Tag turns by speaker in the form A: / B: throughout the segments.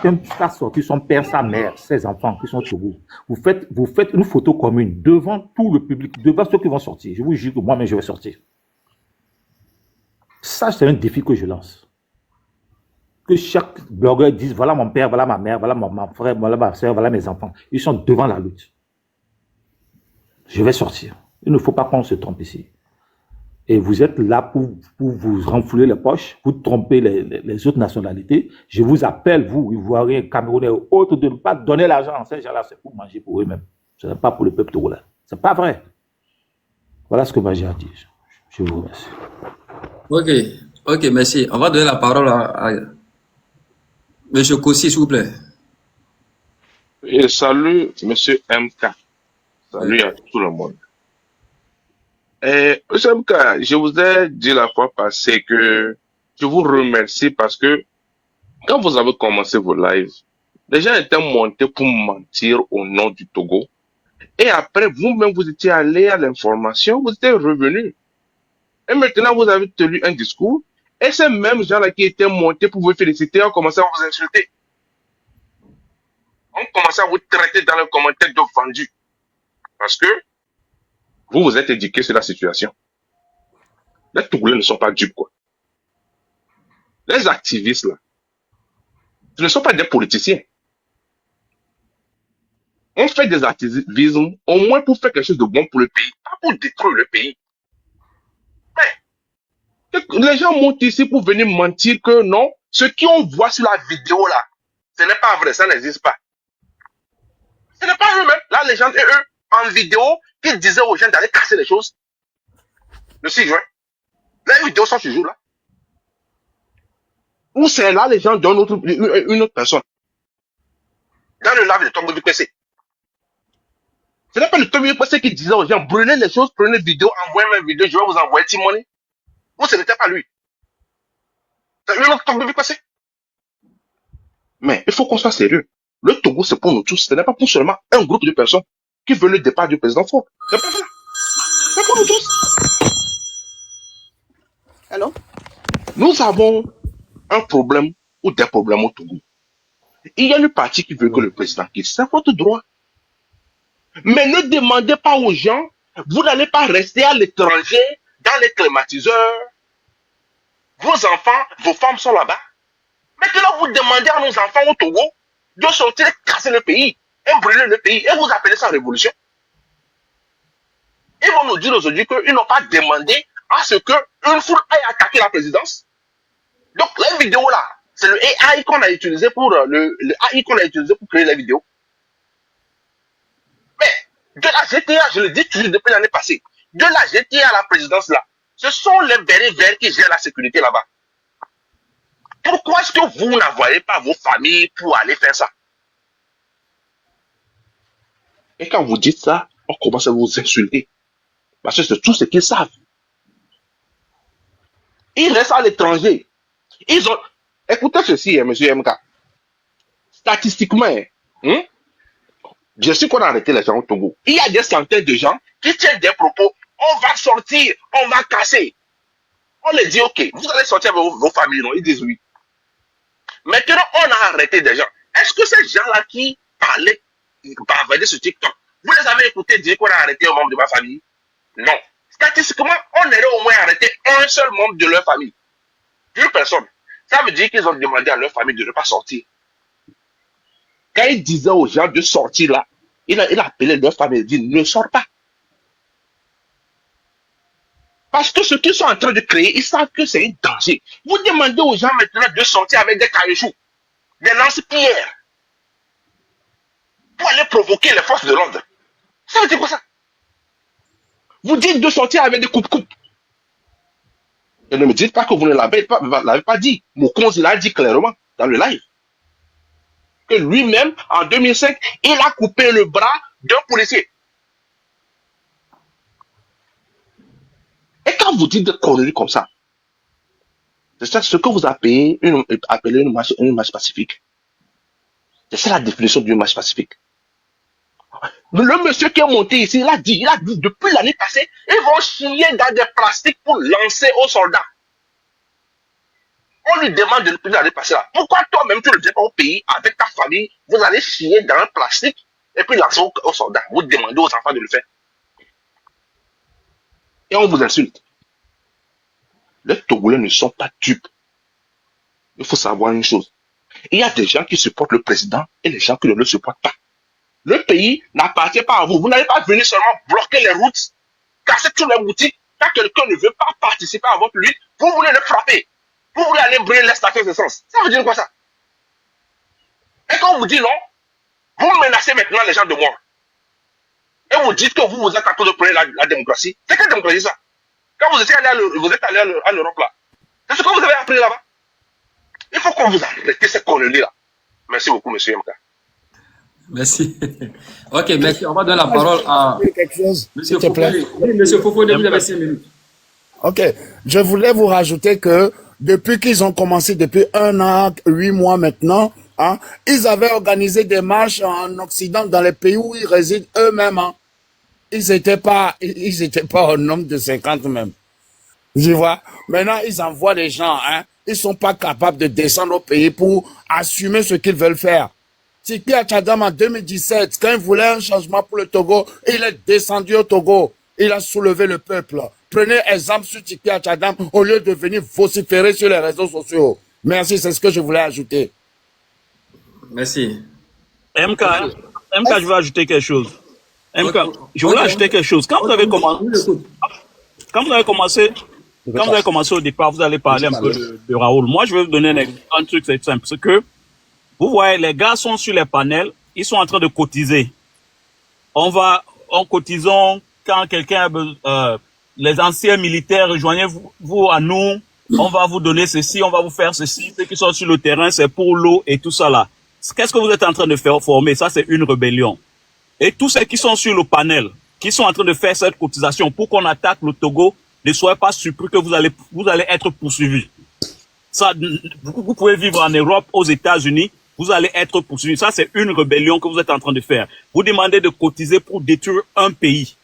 A: a sorti son père, sa mère, ses enfants qui sont au Togo. Vous faites une photo commune devant tout le public, devant ceux qui vont sortir. Je vous jure que moi-même, je vais sortir. Ça, c'est un défi que je lance. Que chaque blogueur dise, voilà mon père, voilà ma mère, voilà mon frère, voilà ma soeur, voilà mes enfants. Ils sont devant la lutte. Je vais sortir. Il ne faut pas qu'on se trompe ici. Et vous êtes là pour vous renflouer les poches, pour tromper les autres nationalités. Je vous appelle, vous, Ivoiriens, Camerounais, autres, de ne pas donner l'argent à ces gens-là, c'est pour manger pour eux-mêmes. Ce n'est pas pour le peuple togolais. Ce n'est pas vrai. Voilà ce que moi j'ai à dire. Je vous remercie.
B: Ok, merci. On va donner la parole à M. Kossi, s'il vous plaît.
C: Et salut, monsieur MK. Salut à tout le monde. Monsieur MK, je vous ai dit la fois passée que je vous remercie parce que quand vous avez commencé vos lives, les gens étaient montés pour mentir au nom du Togo. Et après, vous-même, vous étiez allé à l'information, vous étiez revenu. Et maintenant, vous avez tenu un discours. Et ces mêmes gens-là qui étaient montés pour vous féliciter ont commencé à vous insulter. On commence à vous traiter dans les commentaires de vendus. Parce que vous vous êtes éduqués sur la situation. Les Togolais ne sont pas dupes, quoi. Les activistes, là, ce ne sont pas des politiciens. On fait des activismes au moins pour faire quelque chose de bon pour le pays, pas pour détruire le pays. Mais les gens montent ici pour venir mentir que non, ce qu'on voit sur la vidéo, là, ce n'est pas vrai, ça n'existe pas. Ce n'est pas eux-mêmes. Là, les gens, eux, en vidéo, qui disaient aux gens d'aller casser les choses. Le 6 juin. Les vidéos sont toujours là. Ou c'est là, les gens donnent une autre personne. Dans le live de Tombovi PC. Ce n'est pas le Tombovi PC qui disait aux gens, brûlez les choses, prenez vidéo, envoyez mes vidéos, je vais vous envoyer Timoni. Ou ce n'était pas lui. C'est une autre Tombovi PC. Mais il faut qu'on soit sérieux. Le Togo, c'est pour nous tous. Ce n'est pas pour seulement un groupe de personnes qui veulent le départ du président Faure. C'est pas ça. C'est pour nous tous.
D: Alors,
C: nous avons un problème ou des problèmes au Togo. Il y a une partie qui veut que le président quitte. C'est votre droit. Mais ne demandez pas aux gens, vous n'allez pas rester à l'étranger, dans les climatiseurs. Vos enfants, vos femmes sont là-bas. Maintenant, vous demandez à nos enfants au Togo de sortir et casser le pays, et brûler le pays, et vous appelez ça révolution. Ils vont nous dire aujourd'hui qu'ils n'ont pas demandé à ce qu'une foule aille attaquer la présidence. Donc, les vidéos là, c'est le AI qu'on a utilisé pour le AI qu'on a utilisé pour créer les vidéos. Mais de la GTA, je le dis toujours depuis l'année passée, de la GTA à la présidence là, ce sont les bérets verts qui gèrent la sécurité là-bas. Pourquoi est-ce que vous n'envoyez pas vos familles pour aller faire ça? Et quand vous dites ça, on commence à vous insulter. Parce que c'est tout ce qu'ils savent. Ils restent à l'étranger. Ils ont... Écoutez ceci, monsieur MK. Statistiquement, bien sûr qu'on a arrêté les gens au Togo. Il y a des centaines de gens qui tiennent des propos. On va sortir, on va casser. On les dit, ok, vous allez sortir avec vos familles, non? Ils disent oui. Maintenant, on a arrêté des gens. Est-ce que ces gens-là qui parlaient, bavardaient sur TikTok, vous les avez écoutés dire qu'on a arrêté un membre de ma famille? Non. Statistiquement, on aurait au moins arrêté un seul membre de leur famille. Une personne. Ça veut dire qu'ils ont demandé à leur famille de ne pas sortir. Quand ils disaient aux gens de sortir là, il a appelé leur famille et dit ne sors pas. Parce que ce qu'ils sont en train de créer, ils savent que c'est un danger. Vous demandez aux gens maintenant de sortir avec des cailloux, des lance-pierres, pour aller provoquer les forces de l'ordre. Ça veut dire quoi ça? Vous dites de sortir avec des coupes-coupes. Et ne me dites pas que vous ne l'avez pas dit. Mokonzi l'a dit clairement dans le live. Que lui-même, en 2005, il a coupé le bras d'un policier. Et quand vous dites des conneries comme ça, c'est ce que vous appelez une marche pacifique. C'est ça la définition d'une marche pacifique. Le monsieur qui est monté ici, il a dit depuis l'année passée, ils vont chier dans des plastiques pour lancer aux soldats. On lui demande de ne d'aller passer là. Pourquoi toi-même, tu ne viens pas au pays avec ta famille, vous allez chier dans un plastique et puis lancer aux soldats. Vous demandez aux enfants de le faire. Et on vous insulte. Les Togolais ne sont pas dupes. Il faut savoir une chose. Il y a des gens qui supportent le président et les gens qui ne le supportent pas. Le pays n'appartient pas à vous. Vous n'allez pas venir seulement bloquer les routes, casser toutes les boutiques. Quand quelqu'un ne veut pas participer à votre lutte, vous voulez le frapper. Vous voulez aller brûler les stations d'essence. Ça veut dire quoi ça? Et quand on vous dit non, vous menacez maintenant les gens de mort. Et vous dites que vous êtes en train de prôner la démocratie. C'est quelle démocratie ça? Quand vous êtes allé à l'Europe là, c'est ce que vous avez appris là-bas. Il faut qu'on vous arrête ces conneries-là. Merci beaucoup, monsieur MK.
B: Merci. Ok, merci. On va donner la parole à
D: quelque chose,
B: monsieur
D: s'il te plaît.
B: Fofo. Oui, monsieur Fofo, vous avez 5 minutes.
D: Ok, je voulais vous rajouter que depuis qu'ils ont commencé, depuis 1 an, 8 mois maintenant, hein, ils avaient organisé des marches en Occident, dans les pays où ils résident eux-mêmes. Hein. Ils n'étaient pas au nombre de 50 même. Tu vois, maintenant ils envoient des gens, hein, ils sont pas capables de descendre au pays pour assumer ce qu'ils veulent faire. Tiki Achadam en 2017, quand il voulait un changement pour le Togo, il est descendu au Togo. Il a soulevé le peuple. Prenez exemple sur Tiki Achadam au lieu de venir vociférer sur les réseaux sociaux. Merci, c'est ce que je voulais ajouter.
B: Merci.
E: MK, je veux ajouter quelque chose. MK, je voulais ajouter quelque chose. Quand vous avez commencé au départ, vous allez parler un peu de Raoul. Moi, je vais vous donner un truc, c'est simple. C'est que, vous voyez, les gars sont sur les panels, ils sont en train de cotiser. En cotisant, quand quelqu'un, les anciens militaires, rejoignez-vous à nous, on va vous donner ceci, on va vous faire ceci. Ceux qui sont sur le terrain, c'est pour l'eau et tout ça là. Qu'est-ce que vous êtes en train de faire former? Ça, c'est une rébellion. Et tous ceux qui sont sur le panel, qui sont en train de faire cette cotisation pour qu'on attaque le Togo, ne soyez pas surpris que vous allez être poursuivis. Ça, vous pouvez vivre en Europe, aux États-Unis, vous allez être poursuivis. Ça, c'est une rébellion que vous êtes en train de faire. Vous demandez de cotiser pour détruire un pays.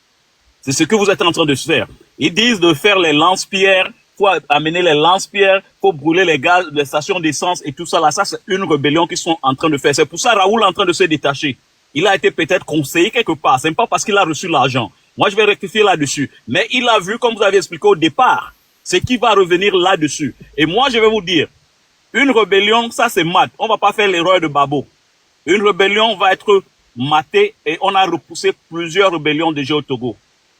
E: C'est ce que vous êtes en train de faire. Ils disent de faire les lance-pierres, faut amener les lance-pierres, faut brûler les gaz, les stations d'essence et tout ça là. Ça, c'est une rébellion qu'ils sont en train de faire. C'est pour ça Raoul est en train de se détacher. Il a été peut-être conseillé quelque part. C'est pas parce qu'il a reçu l'argent. Moi, je vais rectifier là-dessus. Mais il a vu, comme vous avez expliqué au départ, ce qui va revenir là-dessus. Et moi, je vais vous dire, une rébellion, ça c'est mat. On va pas faire l'erreur de Babo. Une rébellion va être matée et on a repoussé plusieurs rébellions déjà au Togo.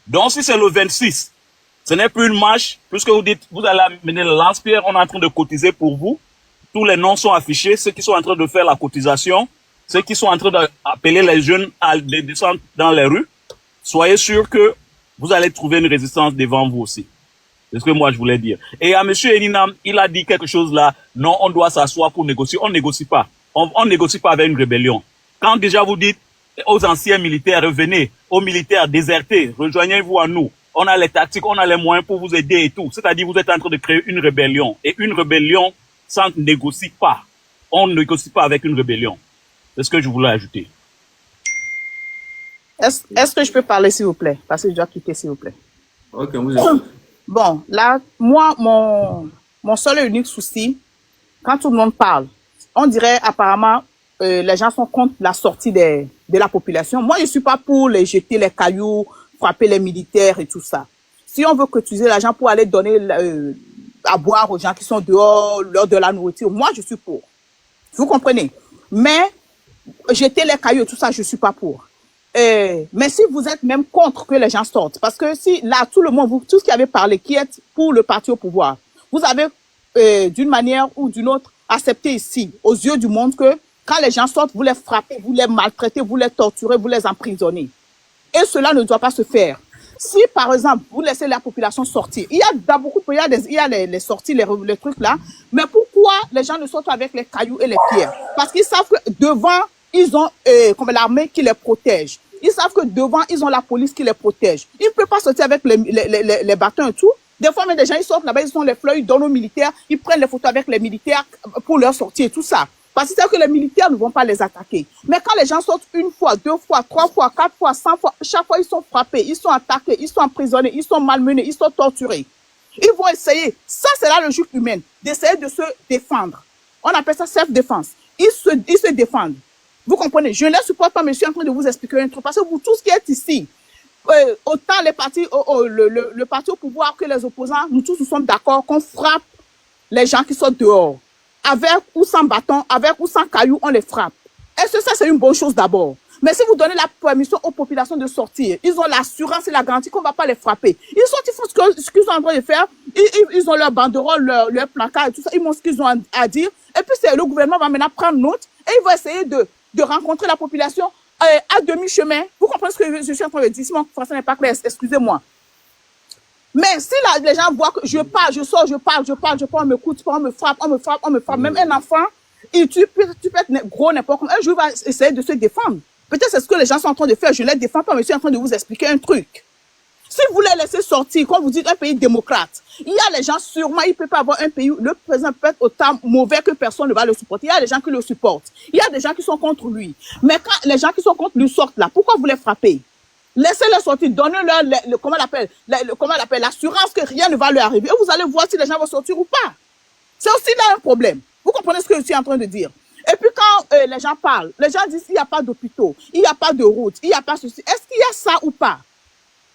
E: Donc, si c'est le 26, ce n'est plus une marche, puisque vous dites, vous allez amener le lance-pierre, on est en train de cotiser pour vous. Tous les noms sont affichés, ceux qui sont en train de faire la cotisation, ceux qui sont en train d'appeler les jeunes à descendre dans les rues. Soyez sûr que vous allez trouver une résistance devant vous aussi. C'est ce que moi je voulais dire. Et à monsieur Eninam, il a dit quelque chose là. Non, on doit s'asseoir pour négocier. On négocie pas. On négocie pas avec une rébellion. Quand déjà vous dites aux anciens militaires, revenez, aux militaires désertés, rejoignez-vous à nous. On a les tactiques, on a les moyens pour vous aider et tout. C'est-à-dire vous êtes en train de créer une rébellion. Et une rébellion, ça ne négocie pas. On ne négocie pas avec une rébellion. C'est ce que je voulais ajouter.
F: Est-ce que je peux parler, s'il vous plaît? Parce que je dois quitter, s'il vous plaît.
B: Ok, vous êtes...
F: Bon, là, moi, mon seul et unique souci, quand tout le monde parle, on dirait apparemment les gens sont contre la sortie de la population. Moi, je ne suis pas pour les jeter les cailloux, frapper les militaires et tout ça. Si on veut utiliser l'argent pour aller donner à boire aux gens qui sont dehors, leur de la nourriture, moi, je suis pour. Vous comprenez? Mais jeter les cailloux et tout ça, je ne suis pas pour. Mais si vous êtes même contre que les gens sortent, parce que si là, tout le monde, vous tous qui avez parlé, qui êtes pour le parti au pouvoir, vous avez d'une manière ou d'une autre accepté ici, aux yeux du monde, que quand les gens sortent, vous les frappez, vous les maltraitez, vous les torturez, vous les emprisonnez. Et cela ne doit pas se faire. Si, par exemple, vous laissez la population sortir, il y a dans beaucoup de pays, il y a les sorties, les trucs là, mais pourquoi les gens ne sortent avec les cailloux et les pierres? Parce qu'ils savent que devant, ils ont comme l'armée qui les protège. Ils savent que devant, ils ont la police qui les protège. Ils ne peuvent pas sortir avec les bâtons et tout. Des fois, même des gens, ils sortent là-bas, ils ont les fleurs, ils donnent aux militaires, ils prennent les photos avec les militaires pour leur sortie et tout ça. Parce qu'ils savent que les militaires ne vont pas les attaquer. Mais quand les gens sortent une fois, deux fois, trois fois, quatre fois, 100 fois, chaque fois, ils sont frappés, ils sont attaqués, ils sont emprisonnés, ils sont malmenés, ils sont torturés. Ils vont essayer, ça c'est la logique humaine, d'essayer de se défendre. On appelle ça self-défense. Ils se défendent. Vous comprenez? Je ne les supporte pas, mais je suis en train de vous expliquer un truc. Parce que vous, tous qui êtes ici, autant les partis, le parti au pouvoir que les opposants, nous tous nous sommes d'accord qu'on frappe les gens qui sont dehors. Avec ou sans bâton, avec ou sans cailloux, on les frappe. Est-ce que ça, c'est une bonne chose d'abord? Mais si vous donnez la permission aux populations de sortir, ils ont l'assurance et la garantie qu'on ne va pas les frapper. Ils font ce qu'ils sont en train de faire. Ils ont leur banderole, leur placard et tout ça. Ils montrent ce qu'ils ont à dire. Et puis, le gouvernement va maintenant prendre note et il va essayer de rencontrer la population à demi-chemin. Vous comprenez ce que je suis en train de dire? Si mon français n'est pas clair, excusez-moi. Mais si les gens voient que je parle, je sors, je parle, on me coûte, on me frappe. Même un enfant, tu peux être gros n'importe comment. Un jour, il va essayer de se défendre. Peut-être c'est ce que les gens sont en train de faire. Je ne les défends pas, mais je suis en train de vous expliquer un truc. Si vous les laissez sortir, quand vous dites un pays démocrate, il y a les gens sûrement, il ne peut pas avoir un pays, le président peut être autant mauvais que personne ne va le supporter. Il y a des gens qui le supportent. Il y a des gens qui sont contre lui. Mais quand les gens qui sont contre lui sortent là, pourquoi vous les frappez? Laissez-les sortir, donnez-leur comment on appelle, l'assurance que rien ne va leur arriver. Et vous allez voir si les gens vont sortir ou pas. C'est aussi là un problème. Vous comprenez ce que je suis en train de dire? Et puis quand les gens parlent, les gens disent il n'y a pas d'hôpitaux, il n'y a pas de route, il n'y a pas ceci. Est-ce qu'il y a ça ou pas?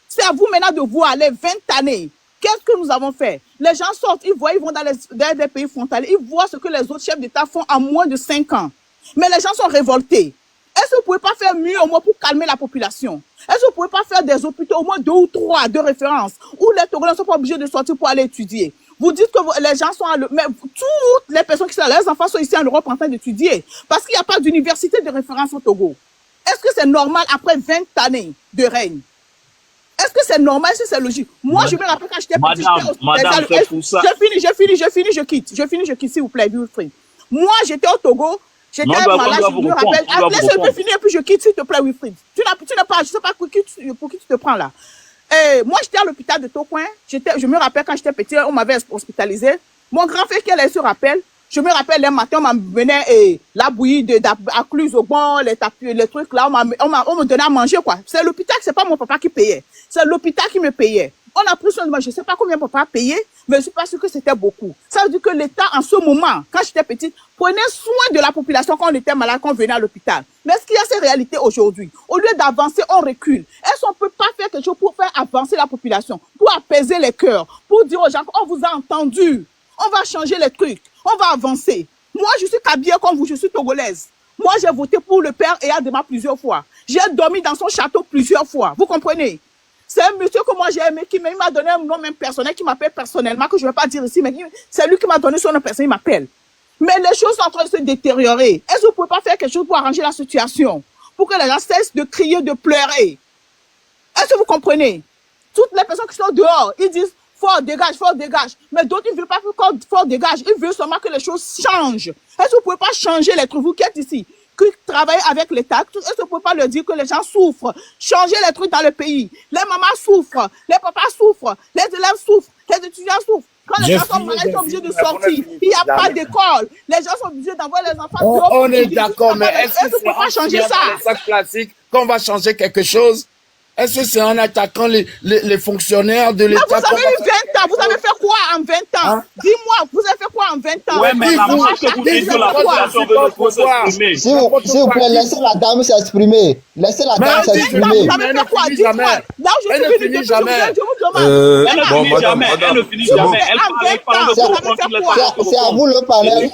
F: C'est à vous maintenant de voir les 20 années. Qu'est-ce que nous avons fait? Les gens sortent, ils voient, ils vont dans des pays frontaliers, ils voient ce que les autres chefs d'État font en moins de 5 ans. Mais les gens sont révoltés. Est-ce que vous ne pouvez pas faire mieux au moins pour calmer la population? Est-ce que vous ne pouvez pas faire des hôpitaux, au moins 2 ou 3 de référence, où les Togolais ne sont pas obligés de sortir pour aller étudier? Vous dites que les gens sont mais toutes les personnes qui sont là, les enfants sont ici en Europe en train d'étudier, parce qu'il n'y a pas d'université de référence au Togo. Est-ce que c'est normal après 20 années de règne? Est-ce que c'est normal, si c'est logique? Moi, je me rappelle quand j'étais petite.
E: Madame, c'est pour ça.
F: Je quitte, s'il vous plaît, Wilfried. Moi, j'étais au Togo, j'étais malade, je me rappelle. Laisse-moi finir, et puis je quitte, s'il te plaît, Wilfried. Tu n'as pas, je sais pas pour qui tu te prends là. Moi, j'étais à l'hôpital de Tocoin. Je me rappelle quand j'étais petit, on m'avait hospitalisé. Mon grand frère qui allait se rappelle. Je me rappelle les matins, on m'amenait la bouillie à Cluse au bon, les trucs là, on me donnait à manger quoi. C'est l'hôpital, c'est pas mon papa qui payait. C'est l'hôpital qui me payait. On a pris soin de moi, je sais pas combien papa a payé, mais je suis pas sûr que c'était beaucoup. Ça veut dire que l'État, en ce moment, quand j'étais petite, prenait soin de la population quand on était malade, quand on venait à l'hôpital. Mais est-ce qu'il y a ces réalités aujourd'hui? Au lieu d'avancer, on recule. Est-ce qu'on peut pas faire quelque chose pour faire avancer la population, pour apaiser les cœurs, pour dire aux gens qu'on vous a entendu, on va changer les trucs, on va avancer. Moi, je suis Kabia comme vous, je suis togolaise. Moi, j'ai voté pour le père Eyadema plusieurs fois. J'ai dormi dans son château plusieurs fois. Vous comprenez? C'est un monsieur que moi j'ai aimé, il m'a donné un nom même personnel, qui m'appelle personnellement, que je ne vais pas dire ici, mais c'est lui qui m'a donné son nom personnel, il m'appelle. Mais les choses sont en train de se détériorer. Est-ce que vous ne pouvez pas faire quelque chose pour arranger la situation? Pour que les gens cessent de crier, de pleurer? Est-ce que vous comprenez? Toutes les personnes qui sont dehors, ils disent fort dégage. Mais d'autres, ils ne veulent pas que fort dégage. Ils veulent seulement que les choses changent. Est-ce que vous ne pouvez pas changer les trucs? Vous qui êtes ici, qui travaillent avec l'État, est-ce que vous ne pouvez pas leur dire que les gens souffrent? Changer les trucs dans le pays. Les mamans souffrent, les papas souffrent, les élèves souffrent, les étudiants souffrent. Quand les gens sont malades, ils sont obligés de sortir. Il n'y a pas d'école. Les gens sont obligés d'envoyer les enfants dehors.
D: On est d'accord, mais est-ce que
F: vous ne pouvez pas changer ça?
D: C'est classique qu'on va changer quelque chose? Est-ce que c'est en attaquant les fonctionnaires de l'État?
F: Vous avez eu 20 ans. Vous avez fait quoi en 20 ans?
D: Hein?
F: Dis-moi, vous avez fait quoi en 20 ans?
E: Ouais, mais la marche que vous dites que la population veut s'exprimer.
G: S'il vous plaît, laissez la dame s'exprimer. Laissez la dame s'exprimer.
F: Vous avez fait quoi? Dites-moi. Là où je suis venu depuis, je vous demande.
E: Elle ne finit jamais. Elle ne finit jamais. Elle parle de
G: C'est à vous le panel.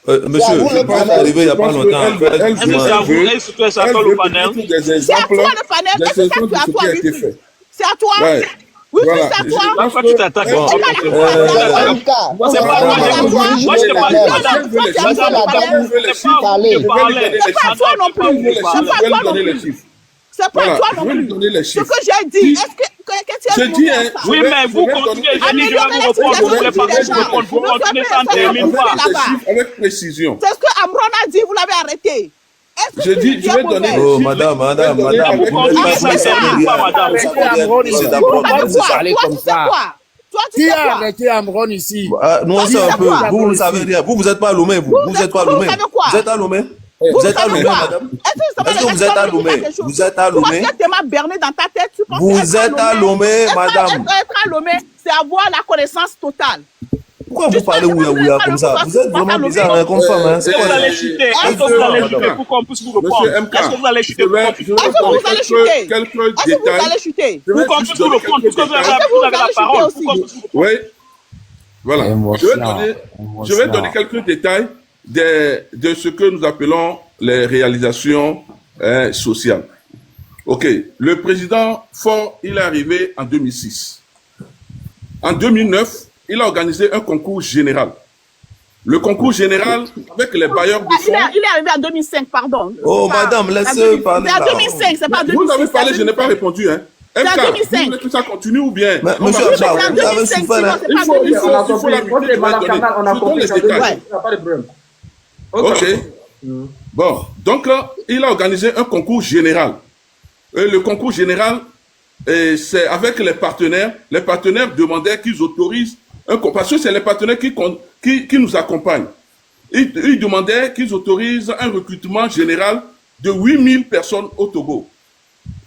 H: Monsieur, je pense arrivé il n'y a pas longtemps.
E: Est-ce que c'est à vous? Est-ce que c'est à toi le panel?
F: C'est à toi le panel. Est-ce que c'est à toi, Wilfried? C'est à toi? Oui, c'est à toi.
E: Pourquoi tu t'attaques?
F: C'est pas
E: Moi, je te parle
F: pas à toi non plus. C'est pas à toi non plus. C'est pas à toi non plus. Ce que j'ai dit, est-ce que tu as dit
E: oui, mais vous continuez, je dis, je vais vous répondre, vous voulez pas que je réponde, vous continuez sans terminer pas.
I: Avec précision.
F: C'est ce que Amron a dit, vous l'avez arrêté.
I: Je dis, je vais donner.
H: Oh, madame.
E: Vous continuez sans terminer pas, madame.
H: C'est d'abord
F: Toi, tu sais quoi? Toi, tu
D: Qui
F: sais
D: a
F: quoi?
D: arrêté Amron ici?
H: Nous, on sait un peu. Vous ne savez rien. Vous n'êtes pas à Lomé, vous. Vous n'êtes pas à Lomé. Vous êtes à Lomé? Vous êtes à
F: savez
H: Lomé,
F: quoi?
H: madame?
F: Est-ce
H: Est-ce que vous êtes à Lomé? Vous êtes à
F: Tu vois
H: Lomé?
F: que tu m'as berné dans ta tête. Tu penses
H: Vous êtes à Lomé, madame?
F: Être à Lomé, c'est avoir la connaissance totale.
H: Pourquoi vous parlez ouïa comme ça? Vous êtes vraiment bizarre hein, comme femme. Hein?
E: Est-ce que vous allez chuter? Est-ce que vous allez chuter pour qu'on puisse vous reprendre?
I: Monsieur MK,
E: Est-ce que vous allez chuter
I: je
E: pour
I: vais
E: qu'on puisse
I: vous
E: vous
F: Est-ce que
I: donner
F: vous allez
I: quelques
F: chuter?
I: quelques
F: Est-ce que vous
I: détails.
F: allez chuter?
I: Je vais
E: pour qu'on
I: juste
E: puisse vous
I: donner
E: reprendre?
I: quelques
E: Puisque vous
I: détails.
E: avez la parole.
F: aussi.
E: Pour qu'on puisse vous reprendre.
I: Oui, voilà.
D: Émotion.
I: Je vais donner quelques détails de ce que nous appelons les réalisations sociales. Ok, le président Faure, il est arrivé en 2006. En 2009, il a organisé un concours général. Le concours général avec les bailleurs de fonds.
F: Il est arrivé en 2005, pardon.
H: Oh, madame, laissez parler.
F: C'est en 2005, c'est pas en 2006.
I: Vous avez parlé, je n'ai pas répondu. Hein.
F: C'est en
I: MK,
F: 2005.
I: vous voulez que ça continue ou bien
H: Mais,
I: on va-
H: monsieur Abba,
F: c'est en
H: vous avez
F: 2005,
H: souffert.
F: sinon
H: Hein?
F: c'est pas
I: il faut
F: en 2005.
I: la vérité, je donne les détails.
J: Ouais. Il n'y a pas de problème.
I: Ok. Bon, donc il a organisé un concours général. Et le concours général, c'est avec les partenaires. Les partenaires demandaient qu'ils autorisent un concours. Parce que c'est les partenaires qui nous accompagnent. Ils demandaient qu'ils autorisent un recrutement général de 8000 personnes au Togo.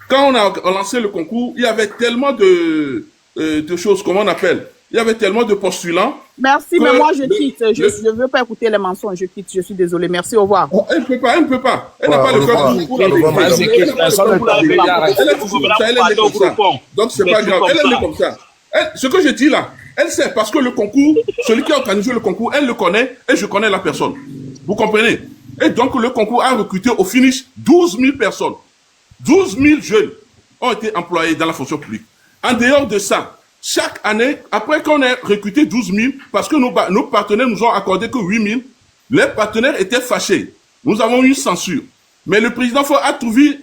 I: Quand on a lancé le concours, il y avait tellement de choses, comment on appelle? Il y avait tellement de postulants.
F: Merci, mais
I: que
F: moi je quitte. Je ne veux pas écouter les mensonges. Je quitte. Je suis désolé. Merci, au revoir.
I: Elle ne peut pas, elle ne peut pas. Elle n'a pas le cœur pour la vérité. Elle est toujours comme ça, elle est née comme ça. Donc c'est pas grave, elle est née comme ça. Ce que je dis là, elle sait parce que le concours, celui qui a organisé le concours, elle le connaît et je connais la personne. Vous comprenez? Et donc le concours a recruté au finish 12 000 personnes. 12 000 jeunes ont été employés dans la fonction publique. En dehors de ça, chaque année, après qu'on ait recruté 12 000, parce que nos partenaires nous ont accordé que 8 000, les partenaires étaient fâchés. Nous avons eu censure. Mais le président Faure a trouvé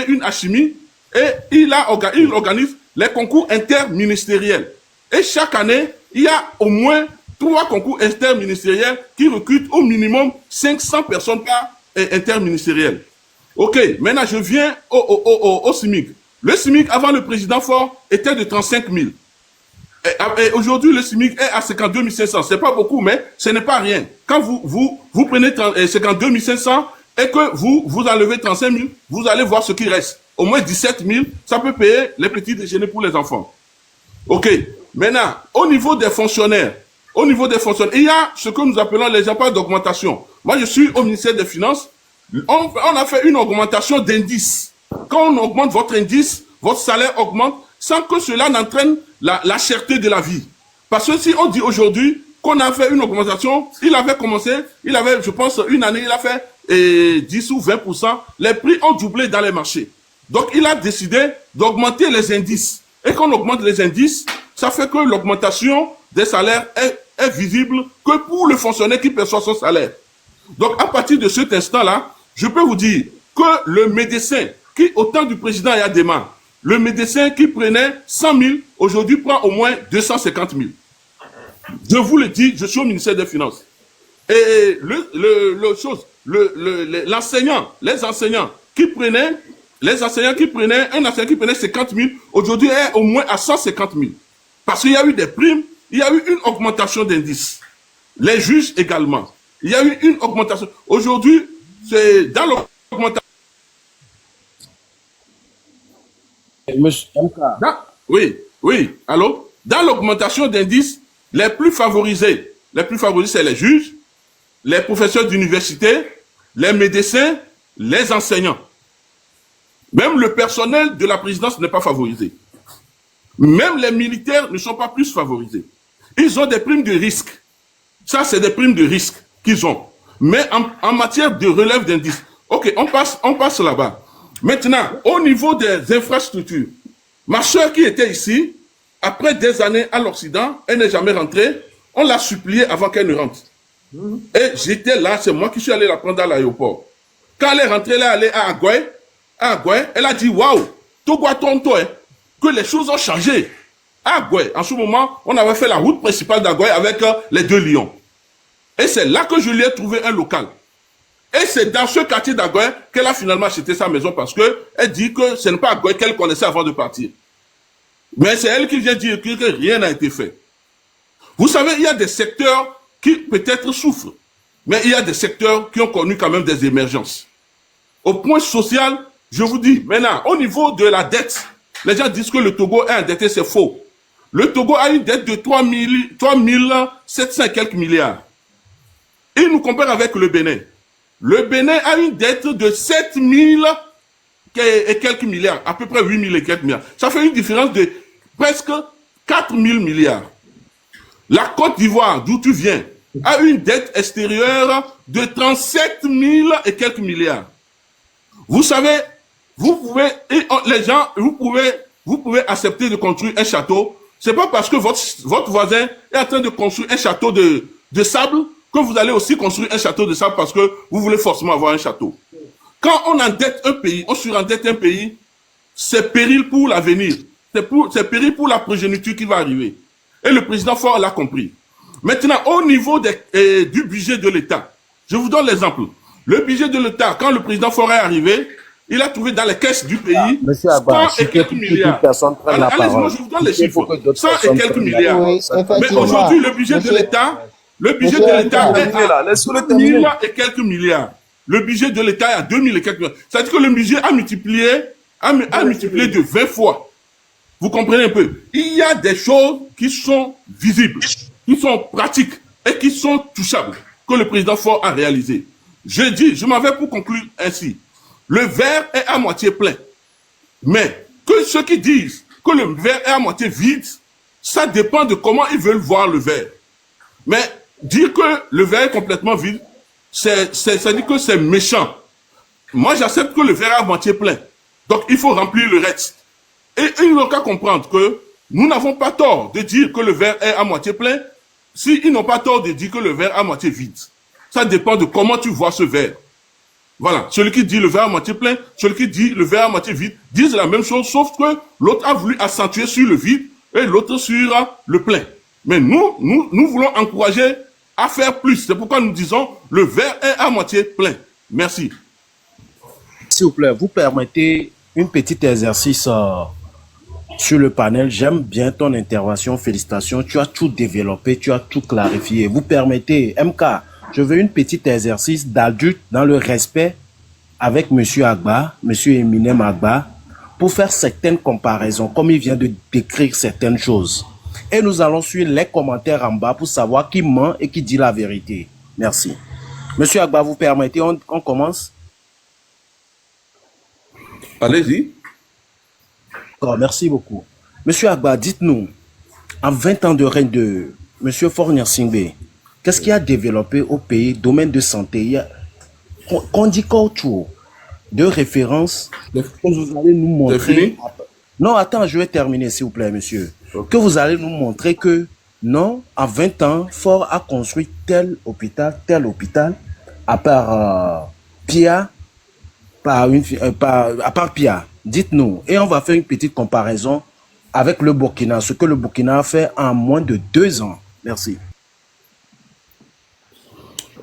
I: une alchimie et il organise les concours interministériels. Et chaque année, il y a au moins 3 concours interministériels qui recrutent au minimum 500 personnes par interministériel. Ok, maintenant je viens au SMIC. Le SMIC, avant le président Faure, était de 35 000. Et aujourd'hui, le SMIC est à 52 500. C'est pas beaucoup, mais ce n'est pas rien. Quand vous prenez 52 500 et que vous enlevez 35 000, vous allez voir ce qui reste. Au moins 17 000, ça peut payer les petits déjeuners pour les enfants. Ok. Maintenant, au niveau des fonctionnaires, il y a ce que nous appelons les emplois d'augmentation. Moi, je suis au ministère des Finances. On a fait une augmentation d'indice. Quand on augmente votre indice, votre salaire augmente sans que cela n'entraîne la cherté de la vie. Parce que si on dit aujourd'hui qu'on a fait une augmentation, je pense, une année, il a fait 10 ou 20%, les prix ont doublé dans les marchés. Donc, il a décidé d'augmenter les indices. Et quand on augmente les indices, ça fait que l'augmentation des salaires est visible que pour le fonctionnaire qui perçoit son salaire. Donc, à partir de cet instant-là, je peux vous dire que le médecin qui, au temps du président Yadema, le médecin qui prenait 100 000, aujourd'hui prend au moins 250 000. Je vous le dis, je suis au ministère des Finances. Et les enseignants qui prenaient 50 000, aujourd'hui est au moins à 150 000. Parce qu'il y a eu des primes, il y a eu une augmentation d'indices. Les juges également. Il y a eu une augmentation. Aujourd'hui, c'est dans l'augmentation. Oui, allô? Dans l'augmentation d'indices, les plus favorisés, c'est les juges, les professeurs d'université, les médecins, les enseignants. Même le personnel de la présidence n'est pas favorisé. Même les militaires ne sont pas plus favorisés. Ils ont des primes de risque. Ça, c'est des primes de risque qu'ils ont. Mais en matière de relève d'indices, ok, on passe là-bas. Maintenant, au niveau des infrastructures, ma soeur qui était ici, après des années à l'Occident, elle n'est jamais rentrée. On l'a suppliée avant qu'elle ne rentre. Et j'étais là, c'est moi qui suis allé la prendre à l'aéroport. Quand elle est rentrée, elle est allée à Agoué, elle a dit, waouh, Togo Tonto, que les choses ont changé. À Agoué, en ce moment, on avait fait la route principale d'Agoué avec les 2 lions. Et c'est là que je lui ai trouvé un local. Et c'est dans ce quartier d'Agoué qu'elle a finalement acheté sa maison parce que elle dit que ce n'est pas Agoué qu'elle connaissait avant de partir. Mais c'est elle qui vient dire que rien n'a été fait. Vous savez, il y a des secteurs qui peut-être souffrent, mais il y a des secteurs qui ont connu quand même des émergences. au point social, je vous dis, maintenant, au niveau de la dette, les gens disent que le Togo est endetté, c'est faux. Le Togo a une dette de 3 700 et quelques milliards. Il nous compare avec le Bénin. Le Bénin a une dette de 7 000 et quelques milliards, à peu près 8 000 et quelques milliards. Ça fait une différence de presque 4 000 milliards. La Côte d'Ivoire, d'où tu viens, a une dette extérieure de 37 000 et quelques milliards. Vous savez, vous pouvez accepter de construire un château. C'est pas parce que votre voisin est en train de construire un château de sable que vous allez aussi construire un château de sable parce que vous voulez forcément avoir un château. Quand on endette un pays, on surendette un pays, c'est péril pour l'avenir. C'est péril pour la progéniture qui va arriver. Et le président Faure l'a compris. Maintenant, au niveau du budget de l'État, je vous donne l'exemple. Le budget de l'État, quand le président Faure est arrivé, il a trouvé dans les caisses du pays 100 et quelques milliards. Allez-y, je vous donne les chiffres. 100 et quelques milliards.
G: Oui,
I: Mais aujourd'hui, le budget de l'État, est à 1 000 et quelques milliards. Le budget de l'État est à 2 000 et quelques milliards. C'est-à-dire que le budget a multiplié de 20 fois. Vous comprenez un peu? Il y a des choses qui sont visibles, qui sont pratiques et qui sont touchables que le président Faure a réalisé. Je m'en vais pour conclure ainsi. Le verre est à moitié plein. Mais que ceux qui disent que le verre est à moitié vide, ça dépend de comment ils veulent voir le verre. Mais dire que le verre est complètement vide, ça dit que c'est méchant. Moi, j'accepte que le verre est à moitié plein. Donc, il faut remplir le reste. Et ils n'ont qu'à comprendre que nous n'avons pas tort de dire que le verre est à moitié plein, s'ils n'ont pas tort de dire que le verre est à moitié vide. Ça dépend de comment tu vois ce verre. Voilà. Celui qui dit le verre à moitié plein, celui qui dit le verre à moitié vide, disent la même chose, sauf que l'autre a voulu accentuer sur le vide et l'autre sur le plein. Mais nous voulons encourager à faire plus. C'est pourquoi nous disons le verre est à moitié plein. Merci.
J: S'il vous plaît, vous permettez un petit exercice sur le panel. J'aime bien ton intervention. Félicitations. Tu as tout développé, tu as tout clarifié. Vous permettez, MK, je veux un petit exercice d'adulte dans le respect avec Monsieur Agba, Monsieur Eminem Agba, pour faire certaines comparaisons, comme il vient de décrire certaines choses. Et nous allons suivre les commentaires en bas pour savoir qui ment et qui dit la vérité. Merci. Monsieur Agba, vous permettez, on commence?
I: Allez-y.
J: Oh, merci beaucoup. Monsieur Agba, dites-nous, en 20 ans de règne de Monsieur Faure Gnassingbé, qu'est-ce qui a développé au pays, domaine de santé? Qu'on dit qu'autour de référence que vous allez nous montrer. Non, attends, je vais terminer, s'il vous plaît, monsieur. Okay. Que vous allez nous montrer que, non, en 20 ans, Faure a construit tel hôpital, à part Pia, à part Pia. Dites-nous, et on va faire une petite comparaison avec le Burkina, ce que le Burkina a fait en moins de 2 ans. Merci.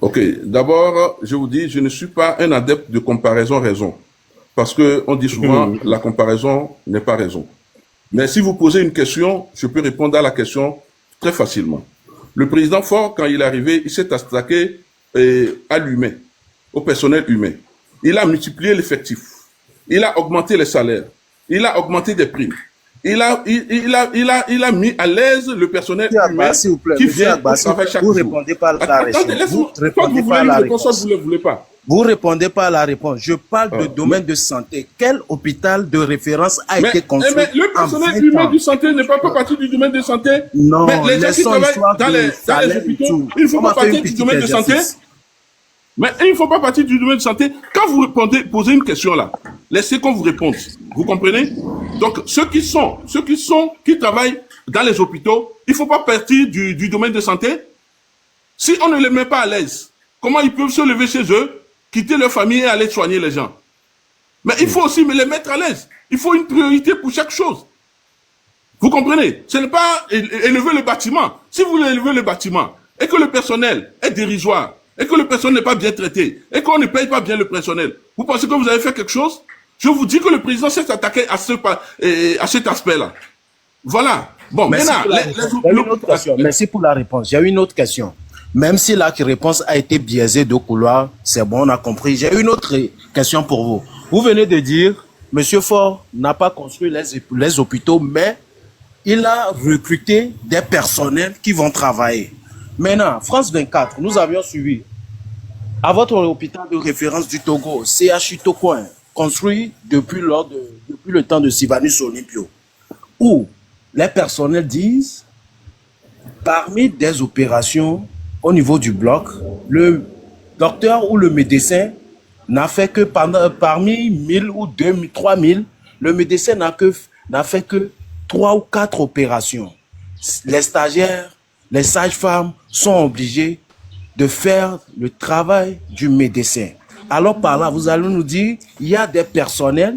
I: Ok, d'abord, je vous dis, je ne suis pas un adepte de comparaison-raison. Parce qu'on dit souvent, la comparaison n'est pas raison. Mais si vous posez une question, je peux répondre à la question très facilement. Le président Faure, quand il est arrivé, il s'est attaqué à l'humain, au personnel humain. Il a multiplié l'effectif. Il a augmenté les salaires. Il a augmenté des primes. Il a mis à l'aise le personnel humain qui vient au travail chaque jour.
J: Vous répondez pas à la réponse. Vous répondez pas à la réponse. Je parle de domaine de santé. Quel hôpital de référence a été construit?
I: Mais le personnel humain de santé n'est pas partie du domaine de santé.
J: Non,
I: mais les gens qui travaillent dans les hôpitaux, ils ne font pas partie du domaine de santé. Mais il ne faut pas partir du domaine de santé. Quand vous posez une question là, laissez qu'on vous réponde. Vous comprenez? Donc, ceux qui travaillent dans les hôpitaux, il ne faut pas partir du domaine de santé. Si on ne les met pas à l'aise, comment ils peuvent se lever chez eux, quitter leur famille et aller soigner les gens? Mais il faut aussi les mettre à l'aise. Il faut une priorité pour chaque chose. Vous comprenez? Ce n'est pas élever le bâtiment. Si vous voulez élever le bâtiment et que le personnel est dérisoire, et que le personnel n'est pas bien traité, et qu'on ne paye pas bien le personnel, vous pensez que vous avez fait quelque chose? Je vous dis que le président s'est attaqué à cet aspect-là. Voilà. Bon,
J: merci maintenant, merci pour la réponse. J'ai une autre question. Même si la réponse a été biaisée de couloir, c'est bon, on a compris. J'ai une autre question pour vous. Vous venez de dire, Monsieur Faure n'a pas construit les hôpitaux, mais il a recruté des personnels qui vont travailler. Maintenant, France 24, nous avions suivi à votre hôpital de référence du Togo, CHU Tokoin, construit depuis le temps de Sylvanus Olympio, où les personnels disent, parmi des opérations au niveau du bloc, le docteur ou le médecin n'a fait que parmi 1000 ou 2000, 3000, le médecin n'a fait que 3 ou 4 opérations. Les stagiaires, les sages-femmes sont obligés de faire le travail du médecin. Alors par là, vous allez nous dire, il y a des personnels,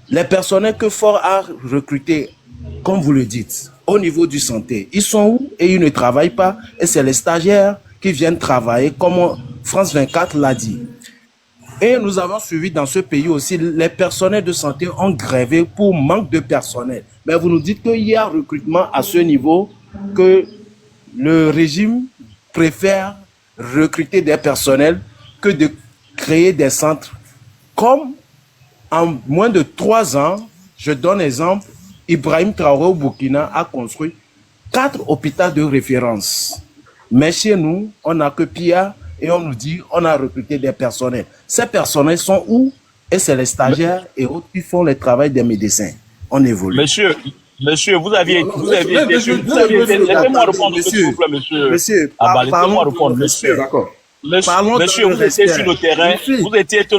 J: les personnels que Faure a recrutés, comme vous le dites, au niveau du santé, ils sont où et ils ne travaillent pas, et c'est les stagiaires qui viennent travailler, comme France 24 l'a dit. Et nous avons suivi dans ce pays aussi, les personnels de santé ont grévé pour manque de personnel. Mais vous nous dites qu'il y a recrutement à ce niveau, que le régime préfère recruter des personnels que de créer des centres. Comme en moins de 3 ans, je donne exemple, Ibrahim Traoré au Burkina a construit 4 hôpitaux de référence. Mais chez nous, on n'a que Pia et on nous dit on a recruté des personnels. Ces personnels sont où? Et c'est les stagiaires et autres qui font le travail des médecins. On évolue.
E: Monsieur, vous aviez laissez-moi répondre, s'il vous plaît, monsieur. Laissez-moi répondre, monsieur. D'accord. Monsieur, vous étiez sur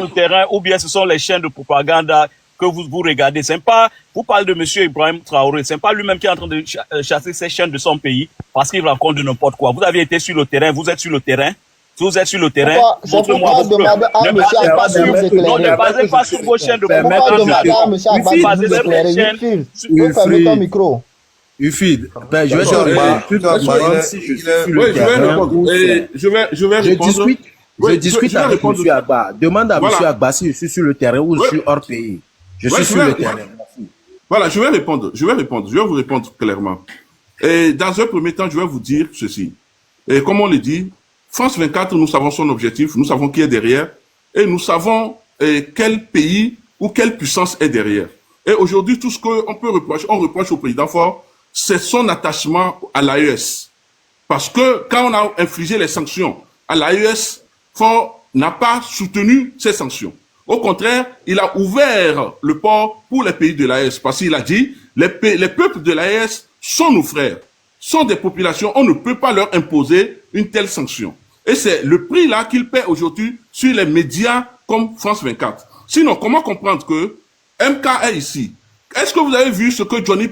E: le terrain, ou bien ce sont les chaînes de propagande que vous regardez. C'est pas, vous parlez de monsieur Ibrahim Traoré, c'est pas lui-même qui est en train de chasser ces chaînes de son pays parce qu'il raconte de n'importe quoi. Vous aviez été sur le terrain, vous êtes sur le terrain. Si vous êtes sur le terrain, montrez-moi vos preuves. Ne basez pas sur vos chaînes de propagande.
J: Ufid, je vais
I: je vais répondre.
J: Je discute avec M. Agba. Demande à M. Agba si je suis sur le terrain ou je suis hors pays. Je suis sur le terrain.
I: Voilà, je vais répondre. Je vais vous répondre clairement. Et dans un premier temps, je vais vous dire ceci. Et comme on le dit, France 24, nous savons son objectif, nous savons qui est derrière, et nous savons quel pays ou quelle puissance est derrière. Et aujourd'hui, tout ce qu'on peut reprocher, on reproche au président Faure, c'est son attachement à l'AES. Parce que quand on a infligé les sanctions à l'AES, Faure n'a pas soutenu ces sanctions. Au contraire, il a ouvert le port pour les pays de l'AES. Parce qu'il a dit, les peuples de l'AES sont nos frères, sont des populations, on ne peut pas leur imposer une telle sanction. Et c'est le prix là qu'il paie aujourd'hui sur les médias comme France 24. Sinon, comment comprendre que MK est ici? Est-ce que vous avez vu ce que Johnny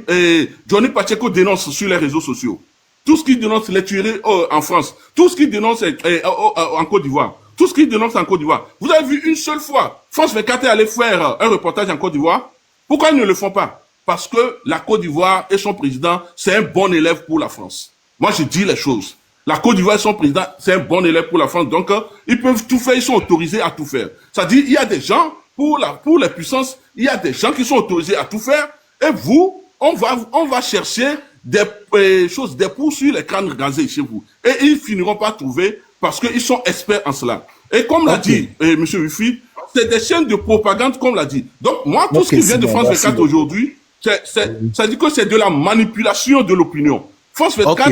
I: Pacheco dénonce sur les réseaux sociaux? Tout ce qu'il dénonce les tueries en France, tout ce qu'il dénonce en Côte d'Ivoire, tout ce qu'il dénonce en Côte d'Ivoire. Vous avez vu une seule fois France 24 est allé faire un reportage en Côte d'Ivoire? Pourquoi ils ne le font pas? Parce que la Côte d'Ivoire et son président, c'est un bon élève pour la France. Moi, je dis les choses. La Côte d'Ivoire et son président, c'est un bon élève pour la France. Donc, ils peuvent tout faire, ils sont autorisés à tout faire. C'est-à-dire, il y a des gens, pour les puissances, il y a des gens qui sont autorisés à tout faire. Et vous, on va chercher des choses, des poux sur les crânes rasés chez vous. Et ils finiront par trouver parce qu'ils sont experts en cela. Et comme l'a dit M. Wifi, c'est des chaînes de propagande, comme l'a dit. Donc, moi, tout ce qui vient de France 24 aujourd'hui, ça dit que c'est de la manipulation de l'opinion. France 24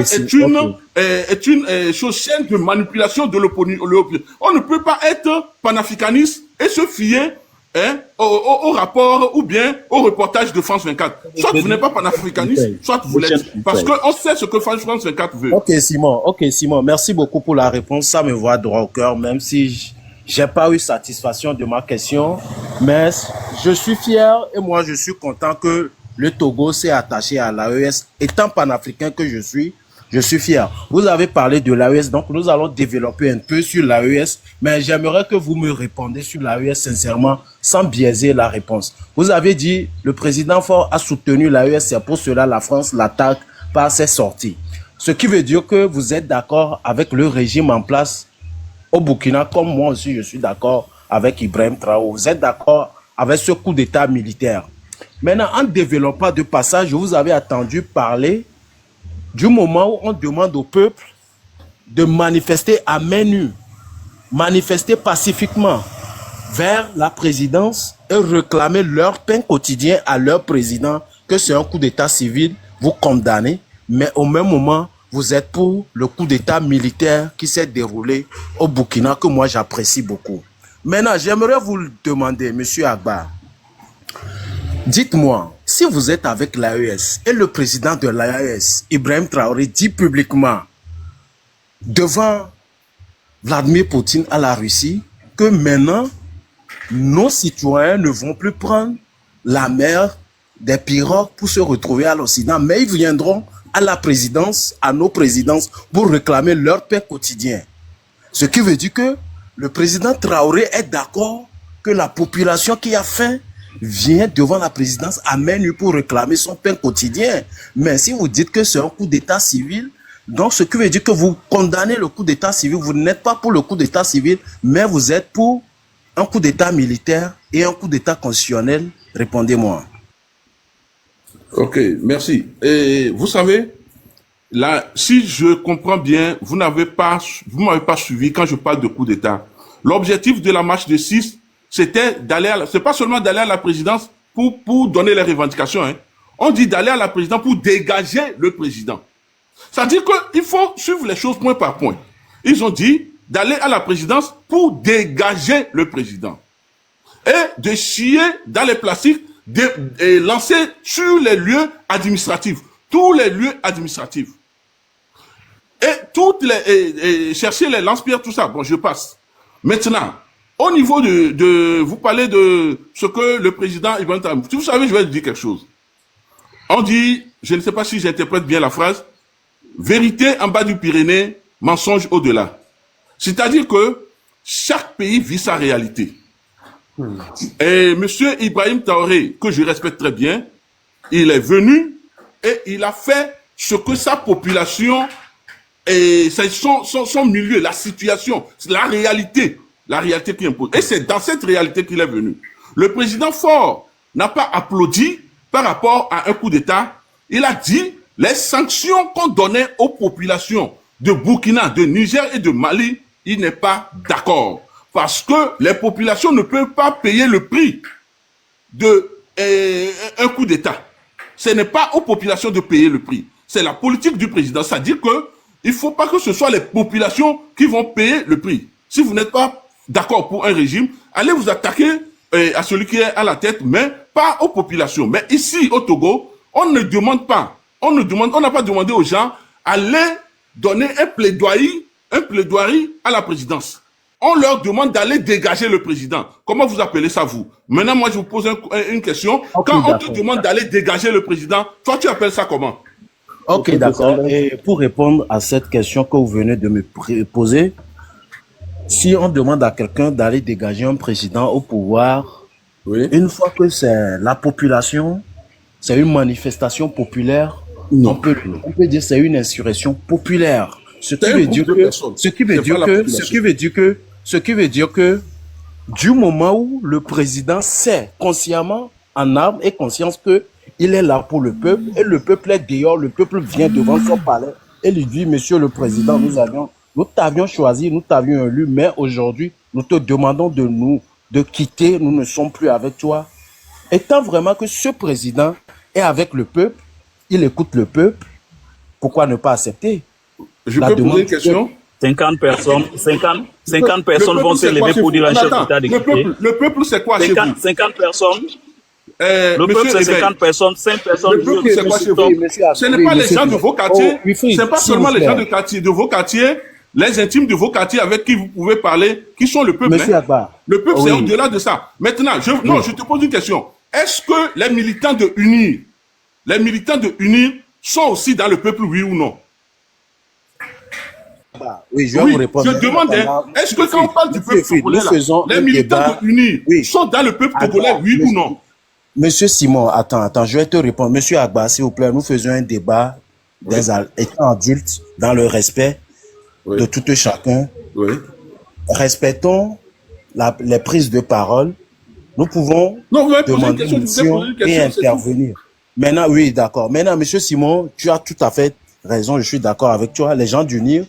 I: est une chaîne de manipulation de l'opinion. On ne peut pas être panafricaniste et se fier au rapport ou bien au reportage de France 24. Soit vous n'êtes pas panafricaniste, soit vous l'êtes. Parce qu'on sait ce que France 24 veut.
J: Ok, Simon. Merci beaucoup pour la réponse. Ça me va droit au cœur, même si j'ai pas eu satisfaction de ma question. Mais je suis fier et moi, je suis content que le Togo s'est attaché à l'AES. Étant panafricain que je suis fier. Vous avez parlé de l'AES, donc nous allons développer un peu sur l'AES, mais j'aimerais que vous me répondiez sur l'AES sincèrement, sans biaiser la réponse. Vous avez dit, le président Faure a soutenu l'AES, c'est pour cela la France l'attaque par ses sorties. Ce qui veut dire que vous êtes d'accord avec le régime en place au Burkina, comme moi aussi je suis d'accord avec Ibrahim Traoré. Vous êtes d'accord avec ce coup d'état militaire. Maintenant, en développant de passage, vous avez attendu parler du moment où on demande au peuple de manifester à main nue, manifester pacifiquement vers la présidence et réclamer leur pain quotidien à leur président, que c'est un coup d'état civil, vous condamnez, mais au même moment, vous êtes pour le coup d'état militaire qui s'est déroulé au Burkina, que moi j'apprécie beaucoup. Maintenant, j'aimerais vous le demander, monsieur Agba, dites-moi, si vous êtes avec l'AES et le président de l'AES, Ibrahim Traoré, dit publiquement devant Vladimir Poutine à la Russie que maintenant, nos citoyens ne vont plus prendre la mer des pirogues pour se retrouver à l'Occident, mais ils viendront à la présidence, à nos présidences, pour réclamer leur pain quotidien. Ce qui veut dire que le président Traoré est d'accord que la population qui a faim vient devant la présidence à main nue pour réclamer son pain quotidien. Mais si vous dites que c'est un coup d'état civil, donc ce qui veut dire que vous condamnez le coup d'état civil, vous n'êtes pas pour le coup d'état civil, mais vous êtes pour un coup d'état militaire et un coup d'état constitutionnel. Répondez-moi.
I: Ok, merci. Et vous savez, là, si je comprends bien, vous m'avez pas suivi quand je parle de coup d'état. L'objectif de la marche de 6, c'était d'aller c'est pas seulement d'aller à la présidence pour donner les revendications, hein. On dit d'aller à la présidence pour dégager le président. C'est-à-dire qu'il faut suivre les choses point par point. Ils ont dit d'aller à la présidence pour dégager le président. Et de chier dans les plastiques, et lancer sur les lieux administratifs. Tous les lieux administratifs. Et chercher les lance-pierres, tout ça. Bon, je passe. Maintenant, au niveau vous parlez de ce que le président Ibrahim Traoré, vous savez, je vais dire quelque chose. On dit, je ne sais pas si j'interprète bien la phrase, vérité en bas du Pyrénées, mensonge au-delà. C'est-à-dire que chaque pays vit sa réalité. Et monsieur Ibrahim Traoré, que je respecte très bien, il est venu et il a fait ce que sa population et son milieu, la situation, la réalité qui impose. Et c'est dans cette réalité qu'il est venu. Le président Faure n'a pas applaudi par rapport à un coup d'État. Il a dit les sanctions qu'on donnait aux populations de Burkina, de Niger et de Mali, il n'est pas d'accord. Parce que les populations ne peuvent pas payer le prix d'un coup d'État. Ce n'est pas aux populations de payer le prix. C'est la politique du président. C'est-à-dire qu'il ne faut pas que ce soit les populations qui vont payer le prix. Si vous n'êtes pas d'accord pour un régime, allez vous attaquer à celui qui est à la tête, mais pas aux populations. Mais ici, au Togo, on ne demande pas, on n'a pas demandé aux gens d'aller donner un plaidoyer à la présidence. On leur demande d'aller dégager le président. Comment vous appelez ça, vous? Maintenant, moi, je vous pose une question. Okay, quand on te demande d'aller dégager le président, toi, tu appelles ça comment?
J: Ok, d'accord. Et pour répondre à cette question que vous venez de me poser, si on demande à quelqu'un d'aller dégager un président au pouvoir, oui, une fois que c'est la population, c'est une manifestation populaire, on peut dire que c'est une insurrection populaire. Ce qui veut dire que du moment où le président sait consciemment, en âme et conscience, que il est là pour le peuple et le peuple est dehors, le peuple vient devant son palais et lui dit, monsieur le président, nous t'avions choisi, nous t'avions élu, mais aujourd'hui, nous te demandons de quitter, nous ne sommes plus avec toi. Étant vraiment que ce président est avec le peuple, il écoute le peuple, pourquoi ne pas accepter?
I: Je peux poser une question?
E: 50 personnes vont se lever pour dire un chef d'État de quitter.
I: Le peuple, c'est quoi chez vous?
E: 50 personnes. Le peuple, c'est 50 personnes, 5 personnes.
I: Le peuple, c'est quoi chez vous? Ce n'est pas les gens de vos quartiers. C'est pas seulement les gens de vos quartiers, les intimes de vos quartiers avec qui vous pouvez parler, qui sont le peuple. Le peuple, c'est au-delà de ça. Maintenant, je te pose une question. Est-ce que les militants de UNIR sont aussi dans le peuple, oui ou non?
J: Oui, je vais vous répondre.
I: Je demande, est-ce que quand on parle du peuple togolais, les militants de UNIR sont dans le peuple togolais, oui ou non?
J: Monsieur Simon, attends, je vais te répondre. Monsieur Agba, s'il vous plaît, nous faisons un débat étant adultes, dans le respect de tout et chacun.
I: Oui.
J: Respectons les prises de parole. Nous pouvons demander une question et intervenir. Maintenant, oui, d'accord. Maintenant, monsieur Simon, tu as tout à fait raison, je suis d'accord avec toi. Les gens d'UNIR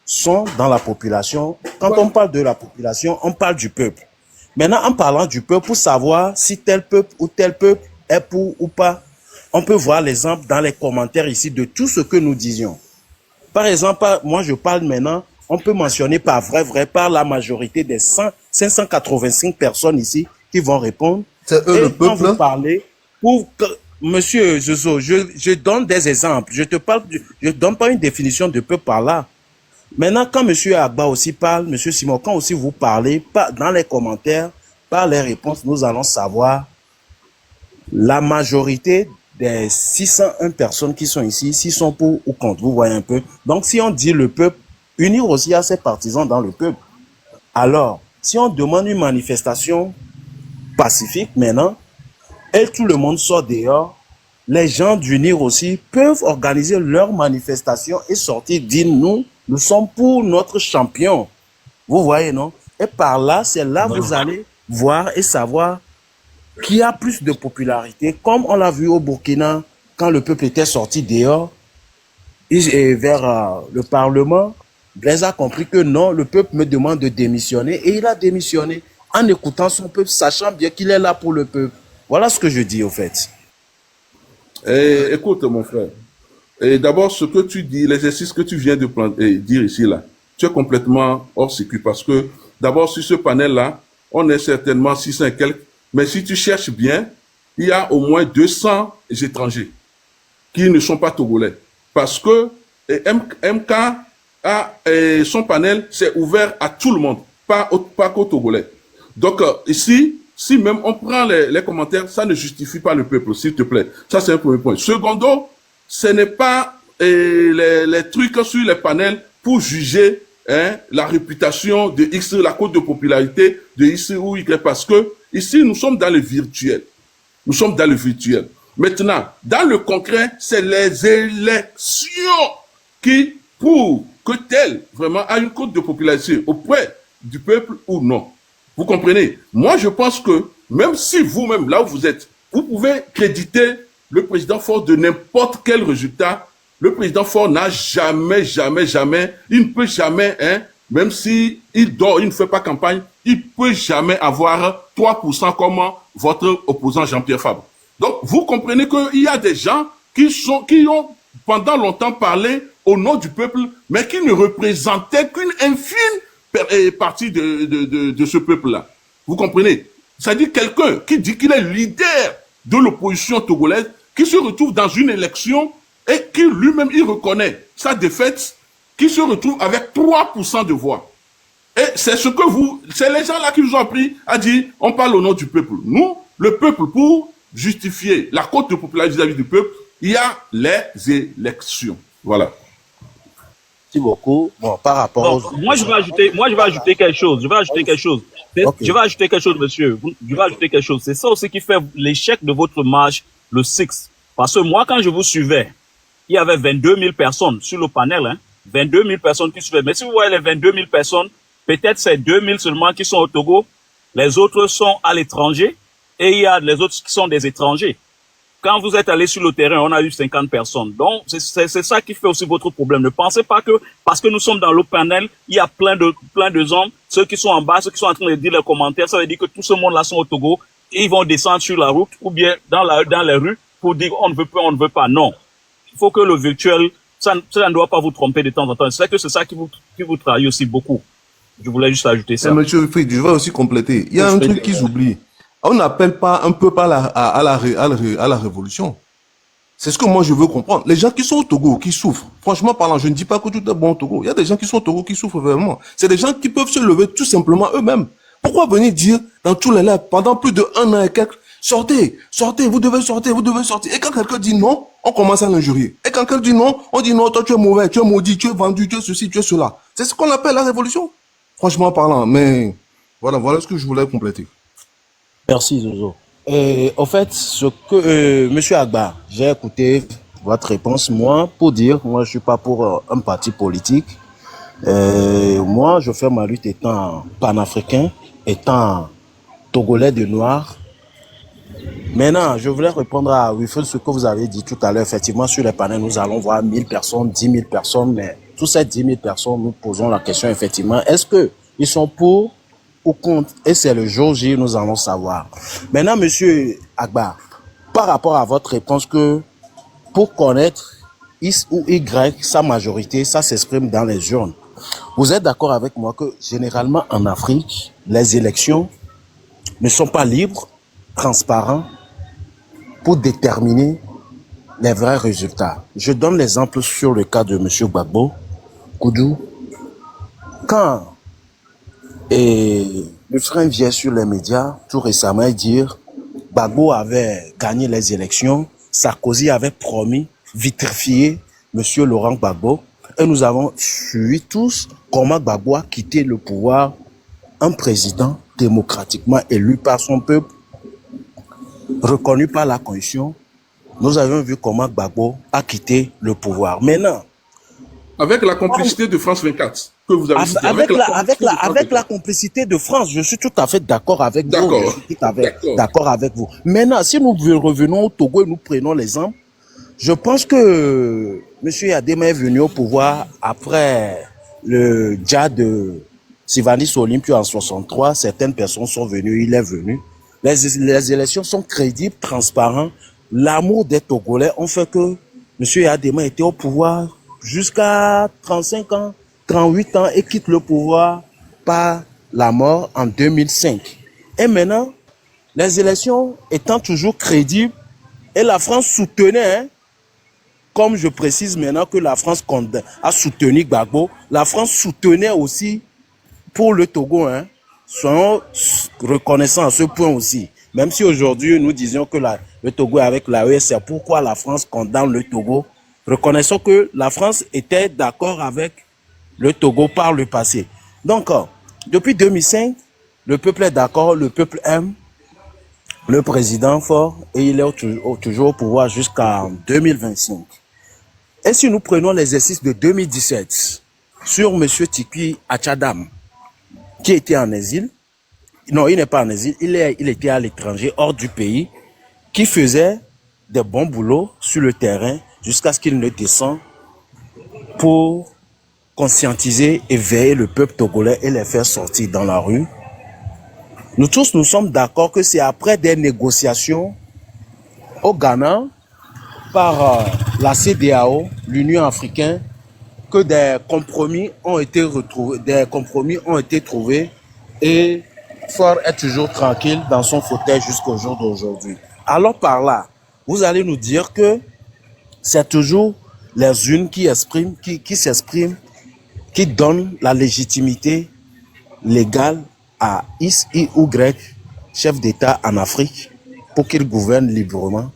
J: sont dans la population. Quand on parle de la population, on parle du peuple. Maintenant, en parlant du peuple, pour savoir si tel peuple ou tel peuple est pour ou pas, on peut voir l'exemple dans les commentaires ici de tout ce que nous disions. Par exemple, moi je parle maintenant, on peut mentionner par vrai, par la majorité des 585 personnes ici qui vont répondre.
H: C'est eux le
J: Quand
H: peuple.
J: vous parlez, Monsieur Zozo, je donne des exemples. Je donne pas une définition de peuple par là. Maintenant, quand Monsieur Agba aussi parle, Monsieur Simon, quand aussi vous parlez, dans les commentaires, par les réponses, nous allons savoir la majorité des 601 personnes qui sont ici, s'ils sont pour ou contre, vous voyez un peu. Donc, si on dit le peuple, unir aussi à ses partisans dans le peuple. Alors, si on demande une manifestation pacifique maintenant, et tout le monde sort dehors, les gens d'unir aussi peuvent organiser leur manifestation et sortir dire nous sommes pour notre champion. Vous voyez, non? Et par là, c'est là que vous allez voir et savoir qui a plus de popularité, comme on l'a vu au Burkina, quand le peuple était sorti dehors, et vers le Parlement, Blaise a compris que non, le peuple me demande de démissionner, et il a démissionné en écoutant son peuple, sachant bien qu'il est là pour le peuple. Voilà ce que je dis, au fait.
I: Écoute, mon frère. D'abord, ce que tu dis, l'exercice que tu viens de dire ici, là, tu es complètement hors circuit parce que, d'abord, sur ce panel-là, on est certainement 600 et quelques, mais si tu cherches bien, il y a au moins 200 étrangers qui ne sont pas togolais. Parce que MK son panel, c'est ouvert à tout le monde, pas qu'aux Togolais. Donc, ici, si même on prend les commentaires, ça ne justifie pas le peuple, s'il te plaît. Ça, c'est un premier point. Secondo, ce n'est pas les trucs sur les panels pour juger la réputation de X, la cote de popularité de X ou Y, parce que ici, nous sommes dans le virtuel. Nous sommes dans le virtuel. Maintenant, dans le concret, c'est les élections qui prouvent que tel vraiment a une cote de popularité auprès du peuple ou non. Vous comprenez? Moi, je pense que même si vous-même, là où vous êtes, vous pouvez créditer le président Faure de n'importe quel résultat. Le président Faure n'a jamais, il ne peut jamais, même si il dort, il ne fait pas campagne, il ne peut jamais avoir 3% comme votre opposant Jean-Pierre Fabre. Donc, vous comprenez qu'il y a des gens qui ont pendant longtemps parlé au nom du peuple, mais qui ne représentaient qu'une infime partie de ce peuple-là. Vous comprenez? C'est-à-dire quelqu'un qui dit qu'il est leader de l'opposition togolaise, qui se retrouve dans une élection et qui lui-même, il reconnaît sa défaite, qui se retrouve avec 3% de voix. Et c'est c'est les gens-là qui nous ont appris à dire, on parle au nom du peuple. Nous, le peuple, pour justifier la cote de popularité vis-à-vis du peuple, il y a les élections. Voilà.
J: Merci beaucoup. Bon, par rapport aux...
E: Moi, je vais ajouter quelque chose.
J: Okay.
E: Je vais ajouter quelque chose, monsieur. Je vais ajouter quelque chose. C'est ça aussi qui fait l'échec de votre marche, le 6. Parce que moi, quand je vous suivais, il y avait 22 000 personnes sur le panel, 22 000 personnes qui suivaient. Mais si vous voyez les 22 000 personnes, peut-être c'est 2 000 seulement qui sont au Togo. Les autres sont à l'étranger. Et il y a les autres qui sont des étrangers. Quand vous êtes allé sur le terrain, on a eu 50 personnes. Donc, c'est ça qui fait aussi votre problème. Ne pensez pas que, parce que nous sommes dans le panel, il y a plein de gens, ceux qui sont en bas, ceux qui sont en train de dire les commentaires, ça veut dire que tout ce monde-là sont au Togo, et ils vont descendre sur la route, ou bien dans les rues, pour dire on ne veut pas. Non. Il faut que le virtuel, ça ne doit pas vous tromper de temps en temps. C'est que c'est ça qui vous trahit aussi beaucoup. Je voulais juste ajouter ça.
H: Monsieur Fried, je vais aussi compléter. Il y a un truc qu'ils oublient. On n'appelle pas un peuple à la révolution. C'est ce que moi je veux comprendre. Les gens qui sont au Togo, qui souffrent, franchement parlant, je ne dis pas que tout est bon au Togo. Il y a des gens qui sont au Togo qui souffrent vraiment. C'est des gens qui peuvent se lever tout simplement eux-mêmes. Pourquoi venir dire dans tous les lives, pendant plus de 1 an et quelques, sortez, vous devez sortir. Et quand quelqu'un dit non, on commence à l'injurier. Et quand quelqu'un dit non, on dit non, toi tu es mauvais, tu es maudit, tu es vendu, tu es ceci, tu es cela. C'est ce qu'on appelle la révolution. Franchement parlant, mais voilà ce que je voulais compléter.
J: Merci, Zozo. Au fait, ce que Monsieur Agba, j'ai écouté votre réponse. Moi, je suis pas pour un parti politique. Moi, je fais ma lutte étant panafricain, étant togolais de noir. Maintenant, je voulais répondre à Wilfred ce que vous avez dit tout à l'heure. Effectivement, sur les panels, nous allons voir 1000 personnes, 10 000 personnes, mais toutes ces 10 000 personnes, nous posons la question effectivement, est-ce qu'ils sont pour ou contre? Et c'est le jour J, nous allons savoir. Maintenant, monsieur Agbar, par rapport à votre réponse que pour connaître X ou Y, sa majorité, ça s'exprime dans les urnes. Vous êtes d'accord avec moi que généralement en Afrique, les élections ne sont pas libres, transparentes, pour déterminer les vrais résultats. Je donne l'exemple sur le cas de M. Gbagbo, Koudou. Quand le frère vient sur les médias tout récemment et dire Gbagbo avait gagné les élections, Sarkozy avait promis vitrifier M. Laurent Gbagbo, et nous avons suivi tous comment Gbagbo a quitté le pouvoir, un président démocratiquement élu par son peuple, reconnu par la Constitution. Nous avons vu comment Gbagbo a quitté le pouvoir. Maintenant,
I: avec la complicité de France 24, que vous avez cité,
J: avec la complicité de France, je suis tout à fait d'accord avec vous. Je suis tout à fait d'accord avec vous. Maintenant, si nous revenons au Togo et nous prenons l'exemple, je pense que M. Yadema est venu au pouvoir après le djihad de Sylvanus Olympio en 63. Certaines personnes sont venues, il est venu. Les élections sont crédibles, transparentes. L'amour des Togolais ont fait que M. Yadema était au pouvoir jusqu'à 35 ans, 38 ans et quitte le pouvoir par la mort en 2005. Et maintenant, les élections étant toujours crédibles, et la France soutenait, comme je précise maintenant que la France a soutenu Gbagbo, la France soutenait aussi pour le Togo, soyons reconnaissants à ce point aussi. Même si aujourd'hui nous disions que le Togo est avec l'AES, c'est pourquoi la France condamne le Togo. Reconnaissons que la France était d'accord avec le Togo par le passé. Donc, depuis 2005, le peuple est d'accord, le peuple aime le président fort et il est toujours au pouvoir jusqu'en 2025. Et si nous prenons l'exercice de 2017 sur M. Tikwi Achadam, qui était en exil, non, il n'est pas en exil, il était à l'étranger, hors du pays, qui faisait des bons boulots sur le terrain jusqu'à ce qu'il ne descende pour conscientiser et veiller le peuple togolais et les faire sortir dans la rue. Nous tous, nous sommes d'accord que c'est après des négociations au Ghana par la CEDEAO, l'Union africaine, que des compromis ont été trouvés et Faure est toujours tranquille dans son fauteuil jusqu'au jour d'aujourd'hui. Alors par là, vous allez nous dire que c'est toujours les unes qui s'expriment, qui donnent la légitimité légale à X, Y ou Y, chef d'État en Afrique, pour qu'il gouverne librement.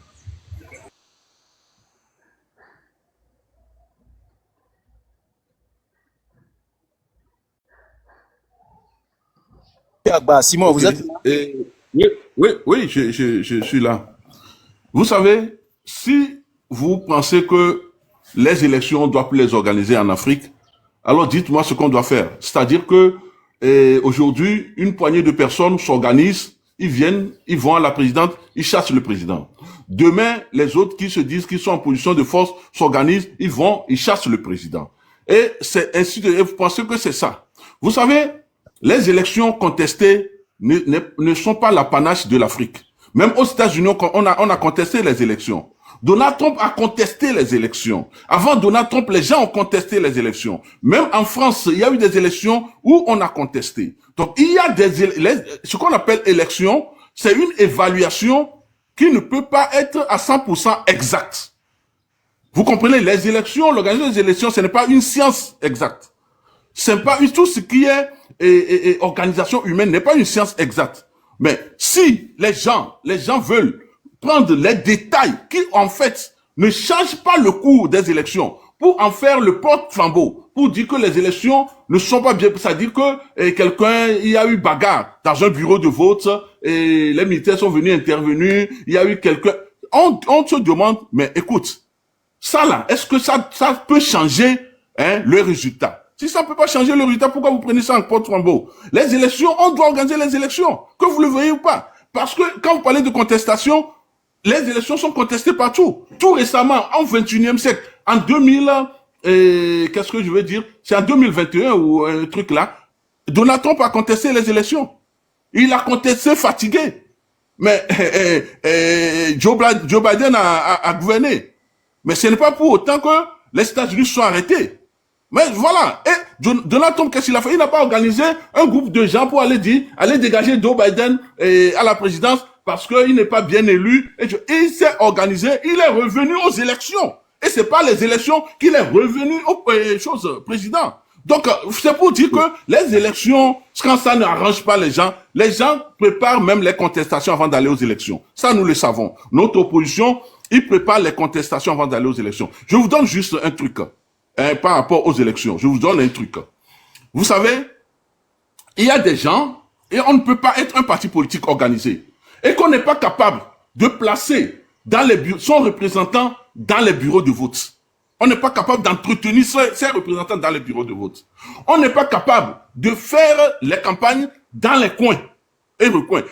J: Simon, vous êtes là?
I: Oui, je suis là. Vous savez, si vous pensez que les élections, on doit plus les organiser en Afrique, alors dites-moi ce qu'on doit faire. C'est-à-dire que aujourd'hui, une poignée de personnes s'organisent, ils vont à la présidente, ils chassent le président. Demain, les autres qui se disent qu'ils sont en position de force s'organisent, ils chassent le président. Et c'est ainsi de suite. Vous pensez que c'est ça? Vous savez, les élections contestées ne sont pas l'apanage de l'Afrique. Même aux États-Unis, on a contesté les élections. Donald Trump a contesté les élections. Avant Donald Trump, les gens ont contesté les élections. Même en France, il y a eu des élections où on a contesté. Donc, il y a ce qu'on appelle élection, c'est une évaluation qui ne peut pas être à 100% exacte. Vous comprenez, les élections, l'organisation des élections, ce n'est pas une science exacte. C'est pas tout ce qui est organisation humaine n'est pas une science exacte. Mais si les gens veulent prendre les détails qui, en fait, ne changent pas le cours des élections pour en faire le porte-flambeau, pour dire que les élections ne sont pas bien, c'est-à-dire que il y a eu bagarre dans un bureau de vote et les militaires sont venus intervenir, il y a eu quelqu'un, on se demande, mais écoute, ça là, est-ce que ça peut changer le résultat? Si ça ne peut pas changer le résultat, pourquoi vous prenez ça en porte-flambeau? Les élections, on doit organiser les élections, que vous le voyez ou pas. Parce que quand vous parlez de contestation, les élections sont contestées partout. Tout récemment, en 21e siècle, en qu'est-ce que je veux dire? C'est en 2021 ou un truc là. Donald Trump a contesté les élections. Il a contesté fatigué. Mais Joe Biden a gouverné. Mais ce n'est pas pour autant que les États-Unis sont arrêtés. Mais voilà. Et Donald Trump, qu'est-ce qu'il a fait? Il n'a pas organisé un groupe de gens pour aller dégager Joe Biden à la présidence parce qu'il n'est pas bien élu. Et il s'est organisé, il est revenu aux élections. Et c'est pas les élections qu'il est revenu au président. Donc, c'est pour dire que les élections, quand ça n'arrange pas les gens préparent même les contestations avant d'aller aux élections. Ça, nous le savons. Notre opposition, ils préparent les contestations avant d'aller aux élections. Je vous donne juste un truc par rapport aux élections. Je vous donne un truc. Vous savez, il y a des gens, et on ne peut pas être un parti politique organisé, et qu'on n'est pas capable de placer dans les bureaux, son représentant dans les bureaux de vote. On n'est pas capable d'entretenir ses représentants dans les bureaux de vote. On n'est pas capable de faire les campagnes dans les coins et recoins.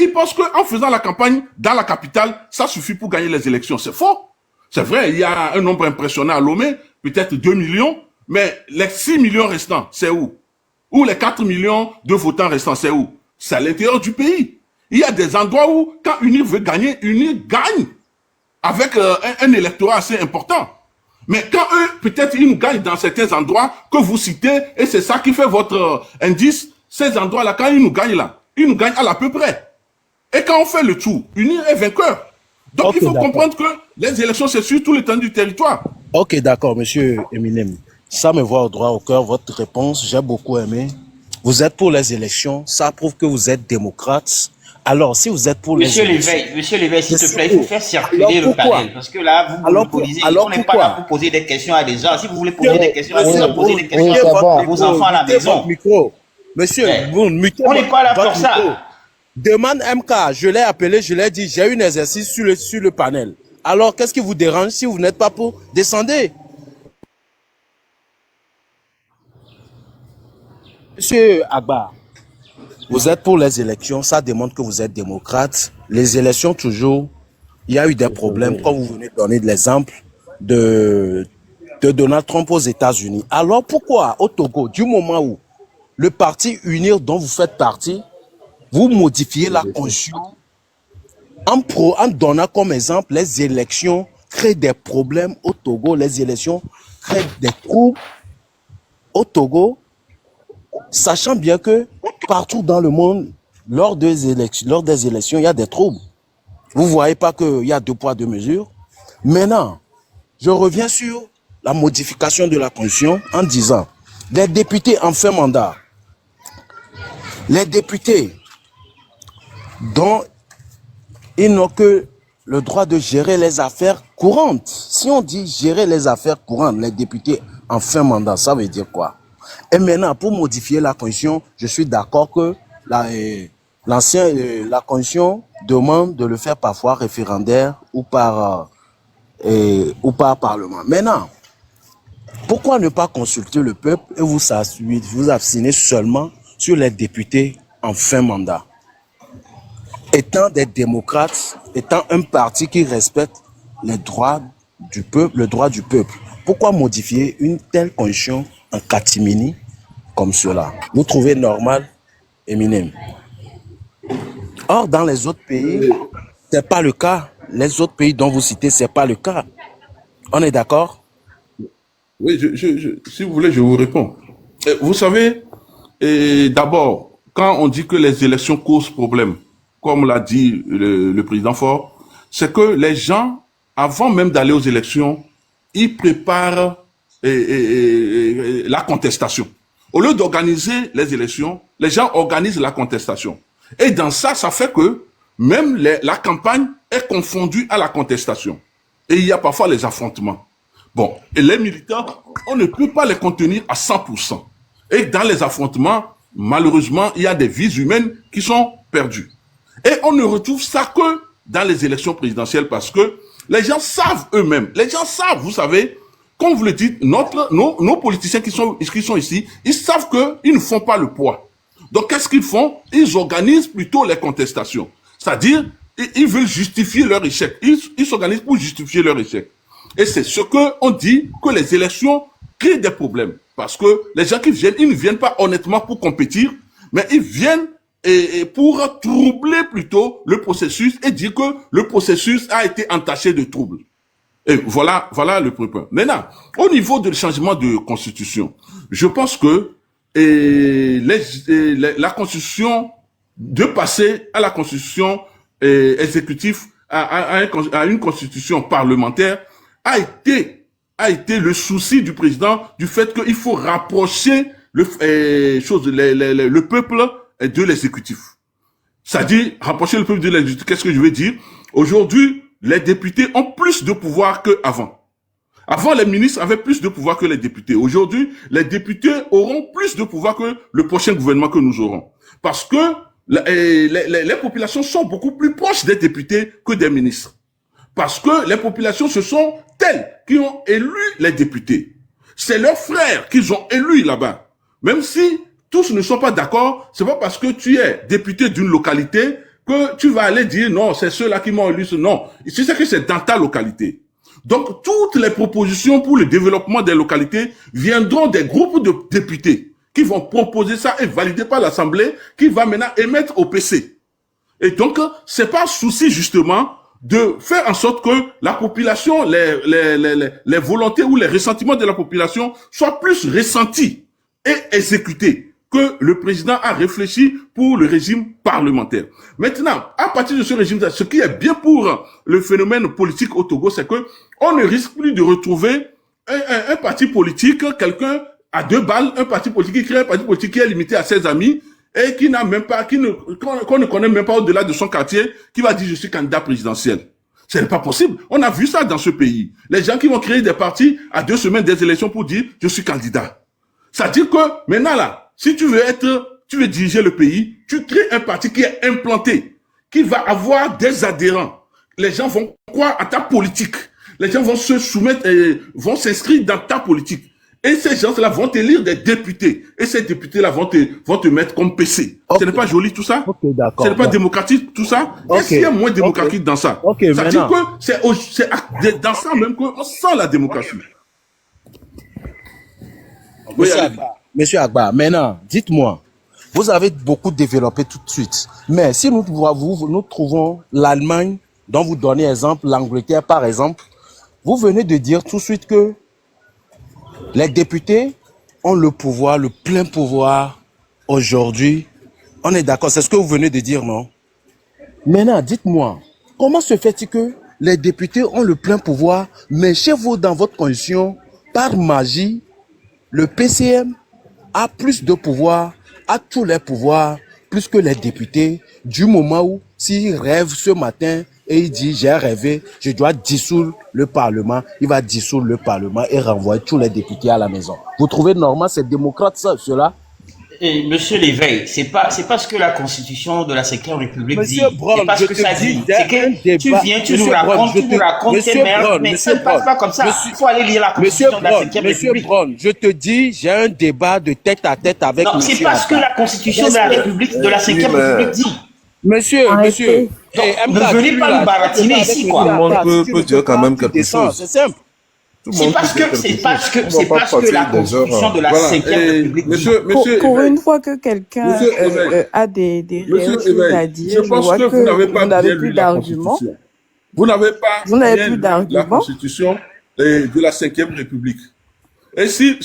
I: Ils pensent qu'en faisant la campagne dans la capitale, ça suffit pour gagner les élections. C'est faux. C'est vrai, il y a un nombre impressionnant à Lomé, peut-être 2 millions, mais les 6 millions restants, c'est où? Ou les 4 millions de votants restants, c'est où? C'est à l'intérieur du pays. Il y a des endroits où, quand UNIR veut gagner, UNIR gagne avec un électorat assez important. Mais quand eux, peut-être, ils nous gagnent dans certains endroits que vous citez, et c'est ça qui fait votre indice, ces endroits-là, quand ils nous gagnent là, ils nous gagnent à l'à peu près. Et quand on fait le tour, UNIR est vainqueur. Donc il faut comprendre que les élections, c'est sur tout l'étendue du territoire.
J: Ok, d'accord, monsieur Eminem. Ça me va au droit au cœur, votre réponse, j'ai beaucoup aimé. Vous êtes pour les élections, ça prouve que vous êtes démocrate. Alors, si vous êtes pour les élections...
K: Monsieur Léveille, s'il te plaît, il faut faire circuler le panel. Parce que là, vous monopolisez. On n'est pas là pour poser des questions à des gens. Si vous voulez poser des questions, posez des questions à vos enfants à la maison.
J: Monsieur,
K: on n'est pas là pour ça.
J: Demande MK, je l'ai appelé, je l'ai dit, j'ai eu un exercice sur le panel. Alors, qu'est-ce qui vous dérange si vous n'êtes pas pour? Descendez. Monsieur Agba, vous êtes pour les élections, ça démontre que vous êtes démocrate. Les élections, toujours, il y a eu des problèmes, comme vous venez de donner de l'exemple de Donald Trump aux États-Unis. Alors pourquoi au Togo, du moment où le parti UNIR dont vous faites partie, vous modifiez la constitution en donnant comme exemple les élections créent des problèmes au Togo, les élections créent des troubles au Togo, sachant bien que partout dans le monde, lors des élections, il y a des troubles. Vous ne voyez pas qu'il y a 2 poids 2 mesures. Maintenant, je reviens sur la modification de la Constitution en disant, les députés en fin mandat, les députés dont ils n'ont que le droit de gérer les affaires courantes. Si on dit gérer les affaires courantes, les députés en fin mandat, ça veut dire quoi? Et maintenant, pour modifier la Constitution, je suis d'accord que la Constitution demande de le faire parfois référendaire ou par Parlement. Maintenant, pourquoi ne pas consulter le peuple et vous abstenir seulement sur les députés en fin mandat? Étant des démocrates, étant un parti qui respecte les droits du peuple, le droit du peuple, pourquoi modifier une telle constitution en catimini comme cela? Vous trouvez normal, Eminem? Or, dans les autres pays, c'est pas le cas. Les autres pays dont vous citez, c'est pas le cas. On est d'accord?
I: Oui, si vous voulez, je vous réponds. Vous savez, d'abord, quand on dit que les élections causent problème, comme l'a dit le président Faure, c'est que les gens, avant même d'aller aux élections, ils préparent la contestation. Au lieu d'organiser les élections, les gens organisent la contestation. Et dans ça, ça fait que même la campagne est confondue à la contestation. Et il y a parfois les affrontements. Bon, et les militants, on ne peut pas les contenir à 100%. Et dans les affrontements, malheureusement, il y a des vies humaines qui sont perdues. Et on ne retrouve ça que dans les élections présidentielles parce que les gens savent eux-mêmes. Les gens savent, vous savez, comme vous le dites, nos politiciens qui sont ici, ils savent qu'ils ne font pas le poids. Donc, qu'est-ce qu'ils font? Ils organisent plutôt les contestations. C'est-à-dire, ils veulent justifier leur échec. Ils s'organisent pour justifier leur échec. Et c'est ce qu'on dit, que les élections créent des problèmes. Parce que les gens qui viennent, ils ne viennent pas honnêtement pour compétir, mais ils viennent et pour troubler plutôt le processus et dire que le processus a été entaché de troubles. Et voilà le premier point. Maintenant, au niveau du changement de constitution, je pense que la constitution, de passer à la constitution exécutive, à une constitution parlementaire, a été le souci du président, du fait qu'il faut rapprocher le peuple de l'exécutif. C'est-à-dire, rapprocher le peuple de l'exécutif. Qu'est-ce que je veux dire? Aujourd'hui, les députés ont plus de pouvoir qu'avant. Avant, les ministres avaient plus de pouvoir que les députés. Aujourd'hui, les députés auront plus de pouvoir que le prochain gouvernement que nous aurons. Parce que les populations sont beaucoup plus proches des députés que des ministres. Parce que les populations, ce sont elles qui ont élu les députés. C'est leurs frères qu'ils ont élus là-bas. Même si tous ne sont pas d'accord, c'est pas parce que tu es député d'une localité que tu vas aller dire non, c'est ceux-là qui m'ont élu. Non, ici c'est que c'est dans ta localité. Donc toutes les propositions pour le développement des localités viendront des groupes de députés qui vont proposer ça et valider par l'Assemblée, qui va maintenant émettre au PC. Et donc c'est pas souci justement de faire en sorte que la population, les volontés ou les ressentiments de la population soient plus ressentis et exécutés que le président a réfléchi pour le régime parlementaire. Maintenant, à partir de ce régime, ce qui est bien pour le phénomène politique au Togo, c'est que on ne risque plus de retrouver un parti politique, quelqu'un à 2 balles, un parti politique qui crée un parti politique qui est limité à ses amis et qui n'a même pas, qu'on ne connaît même pas au-delà de son quartier, qui va dire je suis candidat présidentiel. Ce n'est pas possible. On a vu ça dans ce pays. Les gens qui vont créer des partis à 2 semaines des élections pour dire je suis candidat. C'est-à-dire que maintenant là, si tu veux diriger le pays, tu crées un parti qui est implanté, qui va avoir des adhérents. Les gens vont croire à ta politique. Les gens vont se soumettre et vont s'inscrire dans ta politique. Et ces gens-là vont élire des députés. Et ces députés-là vont te mettre comme PC. Okay. Ce n'est pas joli tout ça? Okay, d'accord. Ce n'est pas démocratique tout ça? Okay. Est-ce qu'il y a moins démocratique dans ça? Okay, ça veut dire que c'est dans ça même qu'on sent la démocratie.
J: Monsieur Agba, maintenant, dites-moi, vous avez beaucoup développé tout de suite, mais si nous trouvons l'Allemagne, dont vous donnez exemple, l'Angleterre par exemple, vous venez de dire tout de suite que les députés ont le pouvoir, le plein pouvoir aujourd'hui. On est d'accord, c'est ce que vous venez de dire, non? Maintenant, dites-moi, comment se fait-il que les députés ont le plein pouvoir, mais chez vous, dans votre constitution, par magie, le PCM a plus de pouvoir, a tous les pouvoirs, plus que les députés, du moment où, s'il rêve ce matin et il dit j'ai rêvé, je dois dissoudre le Parlement, il va dissoudre le Parlement et renvoyer tous les députés à la maison. Vous trouvez normal, c'est démocrate ça, cela?
K: Et Monsieur Léveil, c'est pas ce que la Constitution de la 5e République dit. C'est pas ce que ça dit. C'est que tu viens, tu nous racontes tes merdes, mais ça ne passe pas comme ça. Il faut aller lire la Constitution de la 5e République.
J: Monsieur Brown, je te dis, j'ai un débat de tête à tête avec
K: non, c'est pas ce que la Constitution de la République, de la 5e République dit.
J: Monsieur.
K: Donc, ne venez pas nous baratiner ici, quoi.
H: Tout le monde peut dire quand même quelque chose.
J: C'est simple.
K: C'est parce que la Constitution de la 5e République.
L: Pour une fois que quelqu'un a des réelles choses à dire, je vois que vous n'avez plus d'arguments.
I: Vous n'avez pas la Constitution de la 5e République. Et si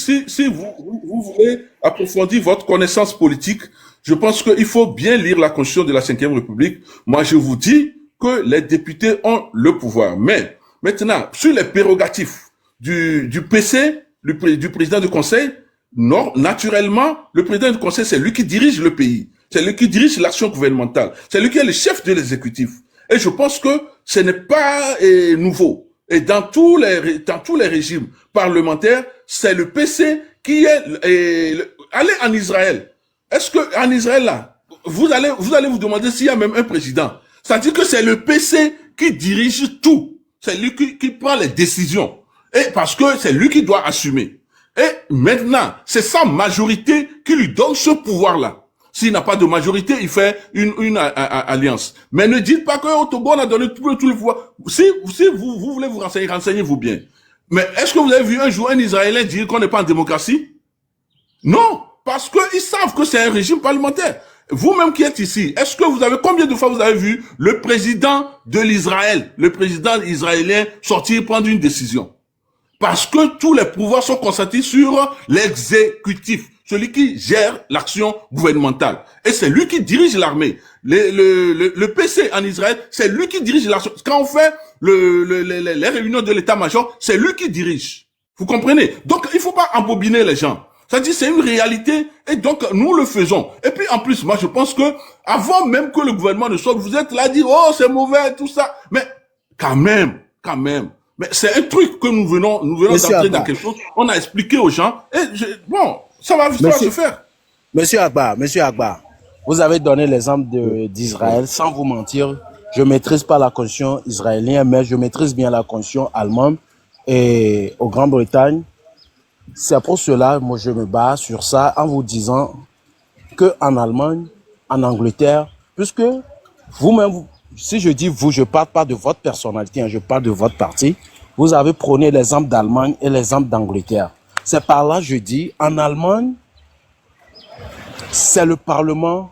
I: vous voulez approfondir votre connaissance politique, je pense qu'il faut bien lire la Constitution de la 5e République. Moi, je vous dis que les députés ont le pouvoir. Mais maintenant, sur les prérogatives du PC, du président du conseil, non, naturellement, le président du conseil, c'est lui qui dirige le pays. C'est lui qui dirige l'action gouvernementale. C'est lui qui est le chef de l'exécutif. Et je pense que ce n'est pas nouveau. Et dans tous les régimes parlementaires, c'est le PC qui est, allez en Israël. Est-ce que, en Israël, là, vous allez vous demander s'il y a même un président. C'est-à-dire que c'est le PC qui dirige tout. C'est lui qui prend les décisions. Et parce que c'est lui qui doit assumer. Et maintenant, c'est sa majorité qui lui donne ce pouvoir-là. S'il n'a pas de majorité, il fait une alliance. Mais ne dites pas qu'au Togo, on a donné tout le pouvoir. Si vous voulez vous renseigner, renseignez-vous bien. Mais est-ce que vous avez vu un jour un Israélien dire qu'on n'est pas en démocratie? Non, parce qu'ils savent que c'est un régime parlementaire. Vous-même qui êtes ici, est-ce que vous avez, combien de fois vous avez vu le président de l'Israël, le président israélien sortir prendre une décision? Parce que tous les pouvoirs sont concentrés sur l'exécutif, celui qui gère l'action gouvernementale. Et c'est lui qui dirige l'armée. Le PC en Israël, c'est lui qui dirige l'action. Quand on fait les réunions de l'état-major, c'est lui qui dirige. Vous comprenez? Donc, il faut pas embobiner les gens. C'est-à-dire, c'est une réalité, et donc, nous le faisons. Et puis, en plus, moi, je pense que, avant même que le gouvernement ne sorte, vous êtes là à dire, oh, c'est mauvais, tout ça. Mais, quand même. Mais c'est un truc que nous venons d'entrer dans quelque chose. On a expliqué aux gens, et bon, ça va se faire.
J: Monsieur Agba, vous avez donné l'exemple d'Israël. Sans vous mentir, je maîtrise pas la constitution israélienne, mais je maîtrise bien la constitution allemande et au Grande-Bretagne. C'est pour cela, moi, je me base sur ça en vous disant que en Allemagne, en Angleterre, puisque vous-même, si je dis vous, je parle pas de votre personnalité, hein, je parle de votre parti. Vous avez prôné l'exemple d'Allemagne et l'exemple d'Angleterre. C'est par là, je dis, en Allemagne, c'est le Parlement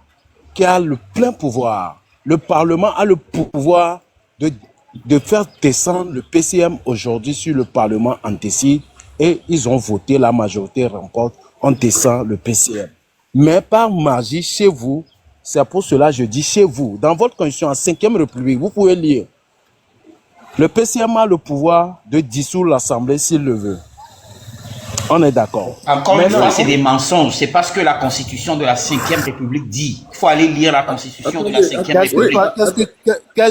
J: qui a le plein pouvoir. Le Parlement a le pouvoir de faire descendre le PCM aujourd'hui sur le Parlement en décide. Et ils ont voté, la majorité remporte, on descend le PCM. Mais par magie, chez vous, c'est pour cela que je dis chez vous, dans votre constitution, en 5e République, vous pouvez lire, le PCM a le pouvoir de dissoudre l'Assemblée s'il le veut. On est d'accord.
K: Encore une fois, c'est des mensonges. C'est parce que la Constitution de la 5e République dit. Il faut aller lire la Constitution de la 5e République.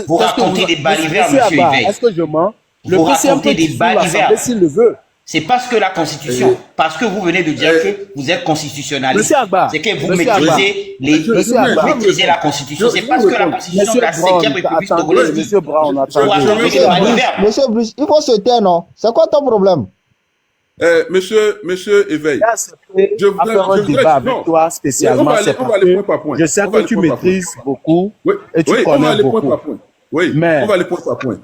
K: Vous racontez des balivernes, monsieur Yves.
J: Est-ce que je mens?
K: Vous racontez des balivernes s'il le veut. C'est parce que la Constitution, parce que vous venez de dire que vous êtes constitutionnaliste, c'est que vous maîtrisez la Constitution. C'est parce que la Constitution de la 5e République togolaise dit.
G: Monsieur Bruce, il faut se taire, non? C'est quoi ton problème?
I: Monsieur Éveil,
J: je voudrais un débat avec toi spécialement. Je sais que tu maîtrises beaucoup et tu connais beaucoup.
I: Mais on va aller point par point.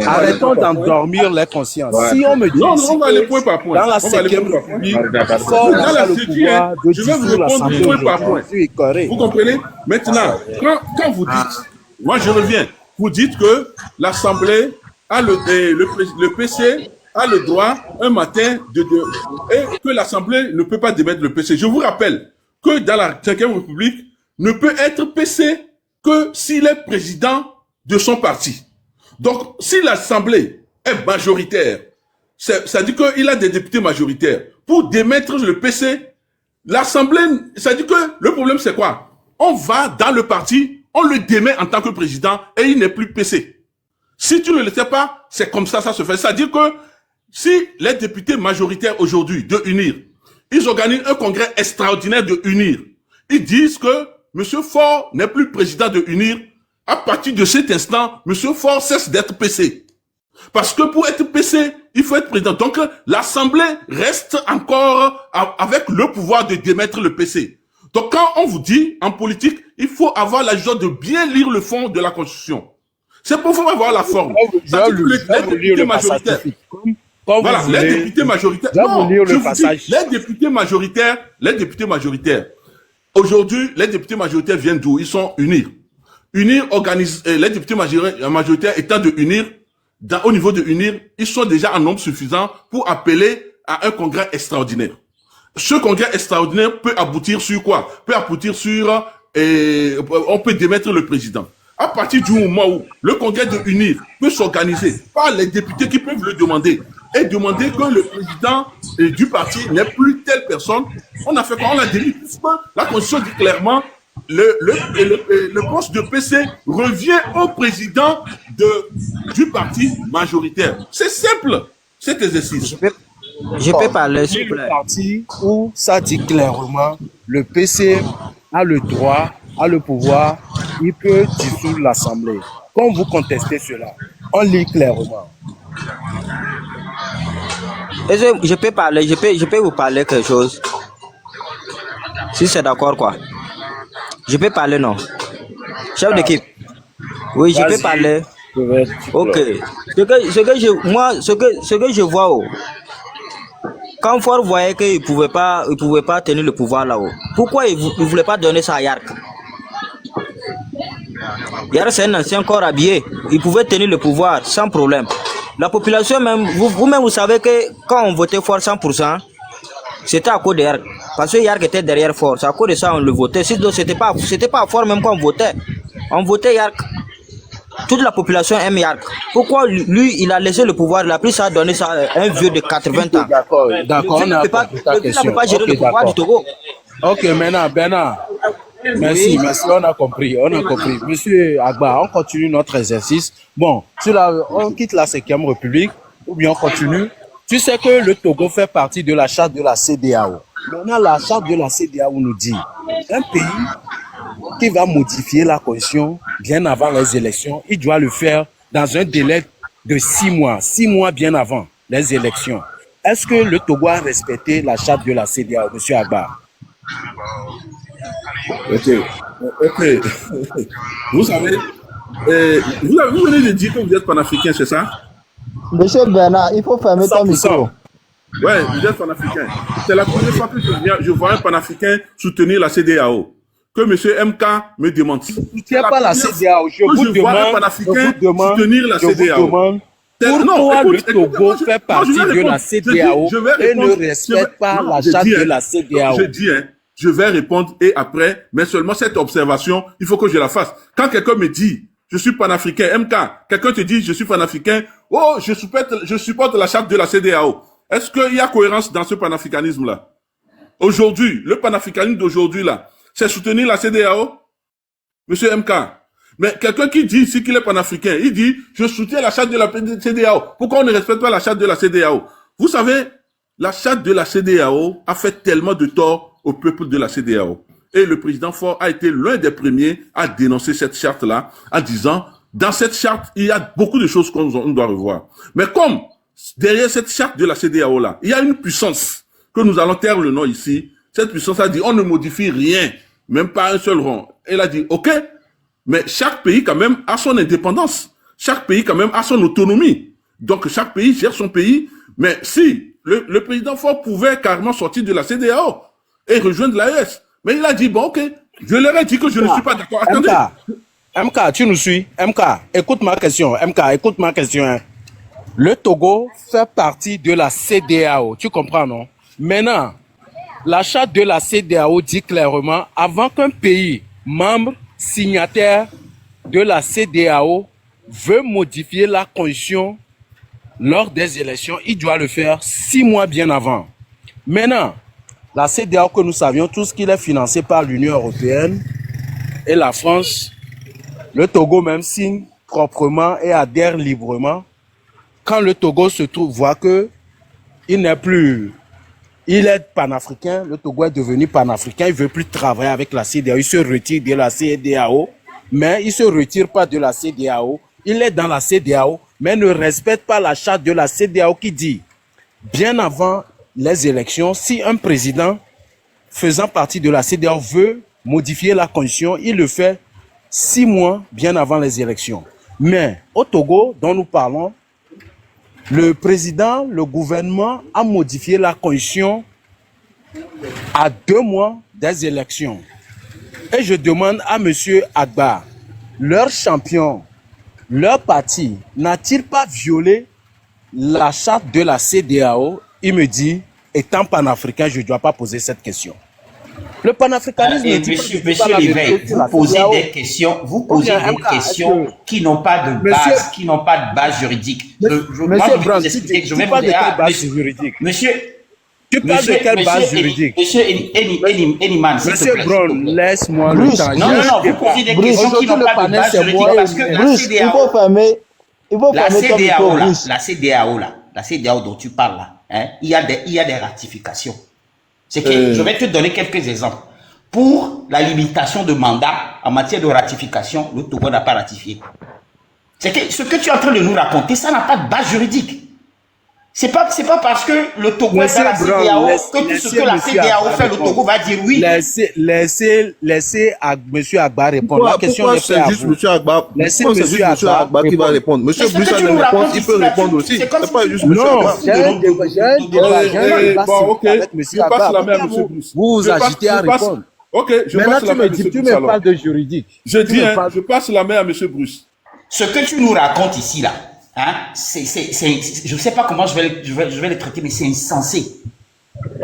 J: Arrêtons d'endormir les consciences. Si on me dit
I: on va aller point par point.
J: Dans la 5e République,
I: je vais vous répondre point par point. Vous comprenez? Maintenant, quand vous dites, moi je reviens, vous dites que l'Assemblée a le PC a le droit un matin et que l'Assemblée ne peut pas démettre le PC. Je vous rappelle que dans la 5e République ne peut être PC que s'il est président de son parti. Donc, si l'Assemblée est majoritaire, ça dit qu'il a des députés majoritaires. Pour démettre le PC, l'Assemblée, ça dit que le problème c'est quoi? On va dans le parti, on le démet en tant que président et il n'est plus PC. Si tu ne le sais pas, c'est comme ça se fait. C'est-à-dire que si les députés majoritaires aujourd'hui de UNIR, ils organisent un congrès extraordinaire de UNIR, ils disent que M. Faure n'est plus président de UNIR, à partir de cet instant, M. Faure cesse d'être PC. Parce que pour être PC, il faut être président. Donc, l'Assemblée reste encore avec le pouvoir de démettre le PC. Donc, quand on vous dit, en politique, il faut avoir la joie de bien lire le fond de la Constitution. C'est pour pouvoir avoir la forme. Les députés majoritaires. Voilà, les députés majoritaires. Non, je vous dis, les députés majoritaires. Aujourd'hui, les députés majoritaires viennent d'où? Ils sont UNIR. UNIR organise, les députés majoritaires étant de UNIR, au niveau de UNIR, ils sont déjà en nombre suffisant pour appeler à un congrès extraordinaire. Ce congrès extraordinaire peut aboutir sur quoi? Peut aboutir sur, on peut démettre le président. À partir du moment où le congrès de UNIR peut s'organiser par les députés qui peuvent le demander et demander que le président du parti n'est plus telle personne, on a fait quoi? On l'a démis, puisque la Constitution dit clairement le poste de PC revient au président du parti majoritaire. C'est simple, cet exercice.
J: Je peux parler sur le parti où ça dit clairement le PC a le droit, a le pouvoir, il peut dissoudre l'Assemblée. Quand vous contestez cela, on lit clairement.
M: Je peux parler, je peux vous parler quelque chose. Si c'est d'accord, quoi. Je peux parler, non? Chef d'équipe. Oui, je peux parler. Ok. Ce que je vois, quand Ford voyait qu'il pouvait pas tenir le pouvoir là-haut, pourquoi il ne voulait pas donner ça à Yark? Yark, c'est un ancien corps habillé. Il pouvait tenir le pouvoir sans problème. La population, même, vous-même, vous savez que quand on votait Ford 100%, c'était à cause de Yark. Parce que Yark était derrière Ford. C'est à cause de ça qu'on le votait. Sinon, c'était pas à Ford même quand on votait. On votait Yark. Toute la population aime Yark. Pourquoi lui, il a laissé le pouvoir, il a pris ça, a donné ça à un vieux de 80 ans.
J: D'accord, on a pas ta question.
M: Il ne peut pas gérer le pouvoir du Togo.
J: Ok, maintenant, Bernard. Merci, on a compris. Monsieur Agba, on continue notre exercice. Bon, on quitte la 5e République, ou bien on continue. Tu sais que le Togo fait partie de la charte de la CEDEAO. Maintenant, la charte de la CEDEAO nous dit un pays qui va modifier la constitution bien avant les élections, il doit le faire dans un délai de 6 mois. 6 mois bien avant les élections. Est-ce que le Togo a respecté la charte de la CEDEAO, monsieur Agba?
I: Ok. Vous savez, vous venez de dire que vous êtes panafricain, c'est ça?
G: Monsieur Bernard, il faut fermer ton micro.
I: Ouais, vous êtes panafricain. C'est la première fois que je vois un panafricain soutenir la CEDEAO. Que monsieur MK me demande.
J: Je ne soutiens pas la CEDEAO. Je vous demande soutenir la CEDEAO. Pourquoi le Togo fait partie de la CEDEAO et ne respecte pas la charte de la CEDEAO?
I: Je vais répondre et après, mais seulement cette observation, il faut que je la fasse. Quand quelqu'un me dit, je suis panafricain, MK, quelqu'un te dit, je suis panafricain, oh, je supporte la charte de la CEDEAO. Est-ce qu'il y a cohérence dans ce panafricanisme-là? Aujourd'hui, le panafricanisme d'aujourd'hui, là, c'est soutenir la CEDEAO? Monsieur MK. Mais quelqu'un qui dit ici qu'il est panafricain, il dit, je soutiens la charte de la CEDEAO. Pourquoi on ne respecte pas la charte de la CEDEAO? Vous savez, la charte de la CEDEAO a fait tellement de tort au peuple de la CEDEAO. Et le président Faure a été l'un des premiers à dénoncer cette charte-là, en disant, dans cette charte, il y a beaucoup de choses qu'on doit revoir. Mais comme derrière cette charte de la CEDEAO-là, il y a une puissance, que nous allons taire le nom ici, cette puissance a dit, on ne modifie rien, même pas un seul rond. Elle a dit, ok, mais chaque pays quand même a son indépendance. Chaque pays quand même a son autonomie. Donc chaque pays gère son pays. Mais si le président Faure pouvait carrément sortir de la CEDEAO et rejoindre l'AES, mais il a dit, bon ok, je leur ai dit que je ne suis pas d'accord. Attendez.
J: MK, tu nous suis? MK, écoute ma question. MK, écoute ma question. Hein. Le Togo fait partie de la CEDEAO. Tu comprends, non? Maintenant, la charte de la CEDEAO dit clairement, avant qu'un pays membre signataire de la CEDEAO veut modifier la constitution lors des élections, il doit le faire 6 mois bien avant. Maintenant, la CEDEAO que nous savions tous qu'il est financé par l'Union européenne et la France, le Togo même signe proprement et adhère librement. Quand le Togo se trouve, voit que il n'est plus, il est panafricain, le Togo est devenu panafricain, il veut plus travailler avec la CEDEAO, il se retire de la CEDEAO, mais il se retire pas de la CEDEAO, il est dans la CEDEAO, mais ne respecte pas la charte de la CEDEAO qui dit, bien avant les élections, si un président faisant partie de la CEDEAO veut modifier la constitution, il le fait 6 mois bien avant les élections. Mais au Togo, dont nous parlons, le président, le gouvernement a modifié la constitution à 2 mois des élections. Et je demande à M. Agba, leur champion, leur parti, n'a-t-il pas violé la charte de la CEDEAO? Il me dit, étant panafricain, je ne dois pas poser cette question. Le panafricanisme...
K: Monsieur Léveil, vous posez des questions, qui n'ont pas de base, qui n'ont pas de base juridique.
J: Monsieur Brown, tu parles de quelle base juridique? Tu parles de quelle base juridique?
K: Monsieur Eniman,
J: Monsieur Brown, laisse-moi le temps.
K: Non, vous posez des questions qui n'ont pas de base juridique parce que la CEDEAO dont tu parles là, hein, il y a des ratifications. C'est que je vais te donner quelques exemples. Pour la limitation de mandat en matière de ratification, le Togo n'a pas ratifié. C'est que ce que tu es en train de nous raconter, ça n'a pas de base juridique. C'est pas parce que le Togo est dans la CEDEAO que tout ce que la CEDEAO fait, le Togo va dire oui.
J: Laissez à M. Agba répondre. La question n'est pas à vous.
H: M. Agba.
J: Laissez
H: M. Agba qui va répondre. M. Bruce a des réponses, il peut répondre aussi. C'est pas juste M. Agba.
J: J'ai un débat avec M. Agba. Vous vous agitez à répondre.
I: Ok,
J: maintenant tu me parles de juridique.
I: Je passe la main à M. Bruce.
K: Ce que tu nous racontes ici, là, hein, je ne sais pas comment je vais le traiter, mais c'est insensé.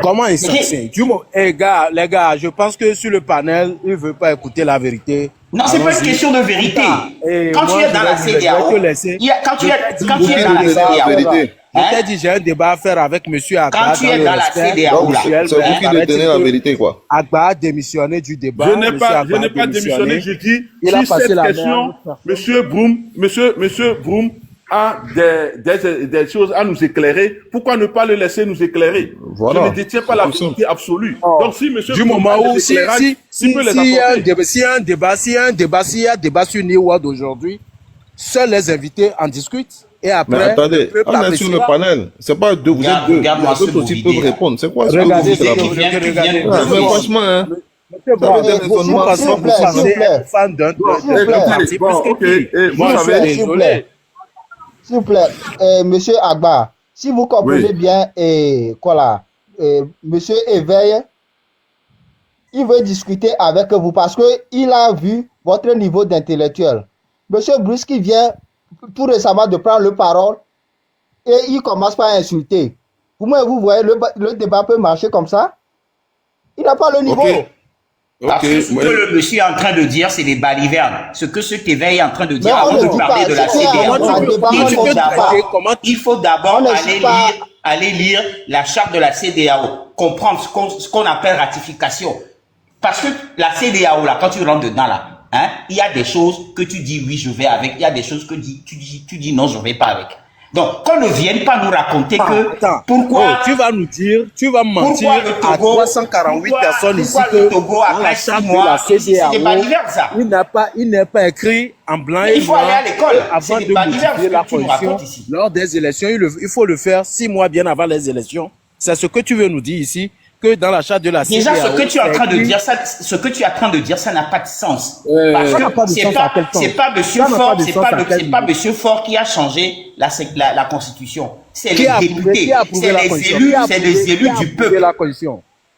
J: Comment insensé? Les gars, je pense que sur le panel, il ne veut pas écouter la vérité.
K: Non, c'est pas une question de vérité. Quand tu es dans la CEDEAO, quand tu es dans la CEDEAO,
J: je t'ai dit, j'ai un débat à faire avec M. Agba.
K: Quand tu es dans la CEDEAO,
H: c'est vous qui lui donnez la vérité, quoi.
J: Agba a démissionné du débat.
I: Je n'ai pas démissionné, je dis, si cette question, Monsieur Broom a des choses à nous éclairer, pourquoi ne pas le laisser nous éclairer?
H: Voilà.
I: Je ne détiens pas la vérité absolue. Donc si Monsieur
J: du moment où s'il y a un débat sur New World aujourd'hui, seuls les invités en discutent. Et après,
H: mais attendez, on est sur le panel. C'est pas deux, vous êtes deux. D'autres aussi peuvent répondre. C'est quoi ce que vous dites là? Mais franchement, hein.
G: S'il vous plaît, Monsieur Agba, si vous comprenez bien, Monsieur Éveil, il veut discuter avec vous parce qu'il a vu votre niveau d'intellectuel. Monsieur Bruce qui vient tout récemment de prendre le parole et il commence par insulter. Vous voyez, le débat peut marcher comme ça? Il n'a pas le niveau.
K: Parce que ce que le monsieur est en train de dire, c'est des balivernes. Ce que ce Éveil est en train de dire avant de parler de la CEDEAO, il faut d'abord aller lire la charte de la CEDEAO, comprendre ce qu'on appelle ratification. Parce que la CEDEAO, là, quand tu rentres dedans, là, hein, il y a des choses que tu dis oui, je vais avec, il y a des choses que tu dis non, je ne vais pas avec. Donc, qu'on ne vienne pas nous raconter pourquoi...
J: tu vas nous dire, tu vas mentir à 348 personnes ici que
K: le Togo, après 6 mois, c'est des balivernes, ça.
J: Il n'est pas écrit en blanc
K: et noir
J: avant de modifier la position lors des élections. Il faut le faire 6 mois bien avant les élections. C'est ce que tu veux nous dire ici, que dans la charte de la CEDEAO...
K: Déjà, ce que tu es en train de dire, ça n'a pas de sens. Parce que c'est pas Monsieur Faure qui a changé la Constitution. C'est les députés, c'est les élus du peuple.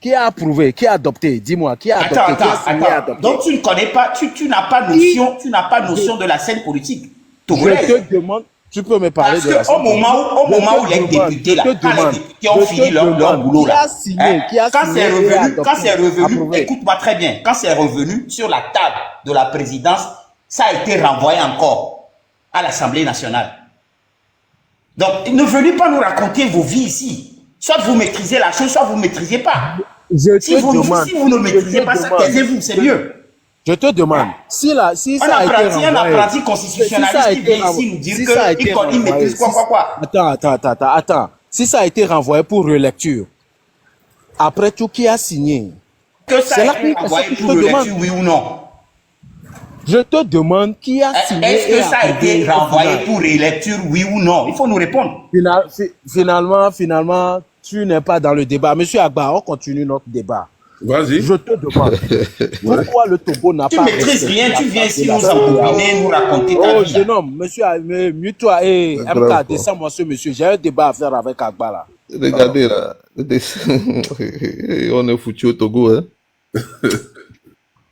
J: Qui a approuvé, qui a adopté? Dis-moi, qui a adopté?
K: Attends. Donc tu ne connais pas, tu n'as pas notion de la scène politique togolaise.
J: Je te demande... Tu peux me parler de la
K: Parce qu'au moment où les députés, là, quand les députés ont fini leur boulot, là, quand c'est revenu, écoute-moi très bien, quand c'est revenu sur la table de la présidence, ça a été renvoyé encore à l'Assemblée nationale. Donc, ne venez pas nous raconter vos vies ici. Soit vous maîtrisez la chose, soit vous ne maîtrisez pas. Si vous ne maîtrisez pas ça, taisez-vous, c'est mieux.
J: Je te demande, si ça a été renvoyé...
K: Un apprenti constitutionnaliste qui vient ici nous dire qu'il maîtrise quoi.
J: Attends. Si ça a été renvoyé pour relecture, après tout, qui a signé?
K: Que ça a été renvoyé pour relecture, oui ou non?
J: Je te demande qui a signé.
K: Est-ce que ça a été renvoyé pour relecture, oui ou non? Il faut nous répondre.
J: Finalement, tu n'es pas dans le débat. Monsieur Agba, on continue notre débat.
I: Vas-y.
J: Je te demande pourquoi le Togo n'a pas...
K: Tu maîtrises rien, tu viens ici nous embobiner, nous raconter ta vie.
J: Jeune homme, monsieur, mute-toi et MK, descends-moi ce monsieur. J'ai un débat à faire avec Agba là.
H: Regardez là. On est foutu au Togo, hein.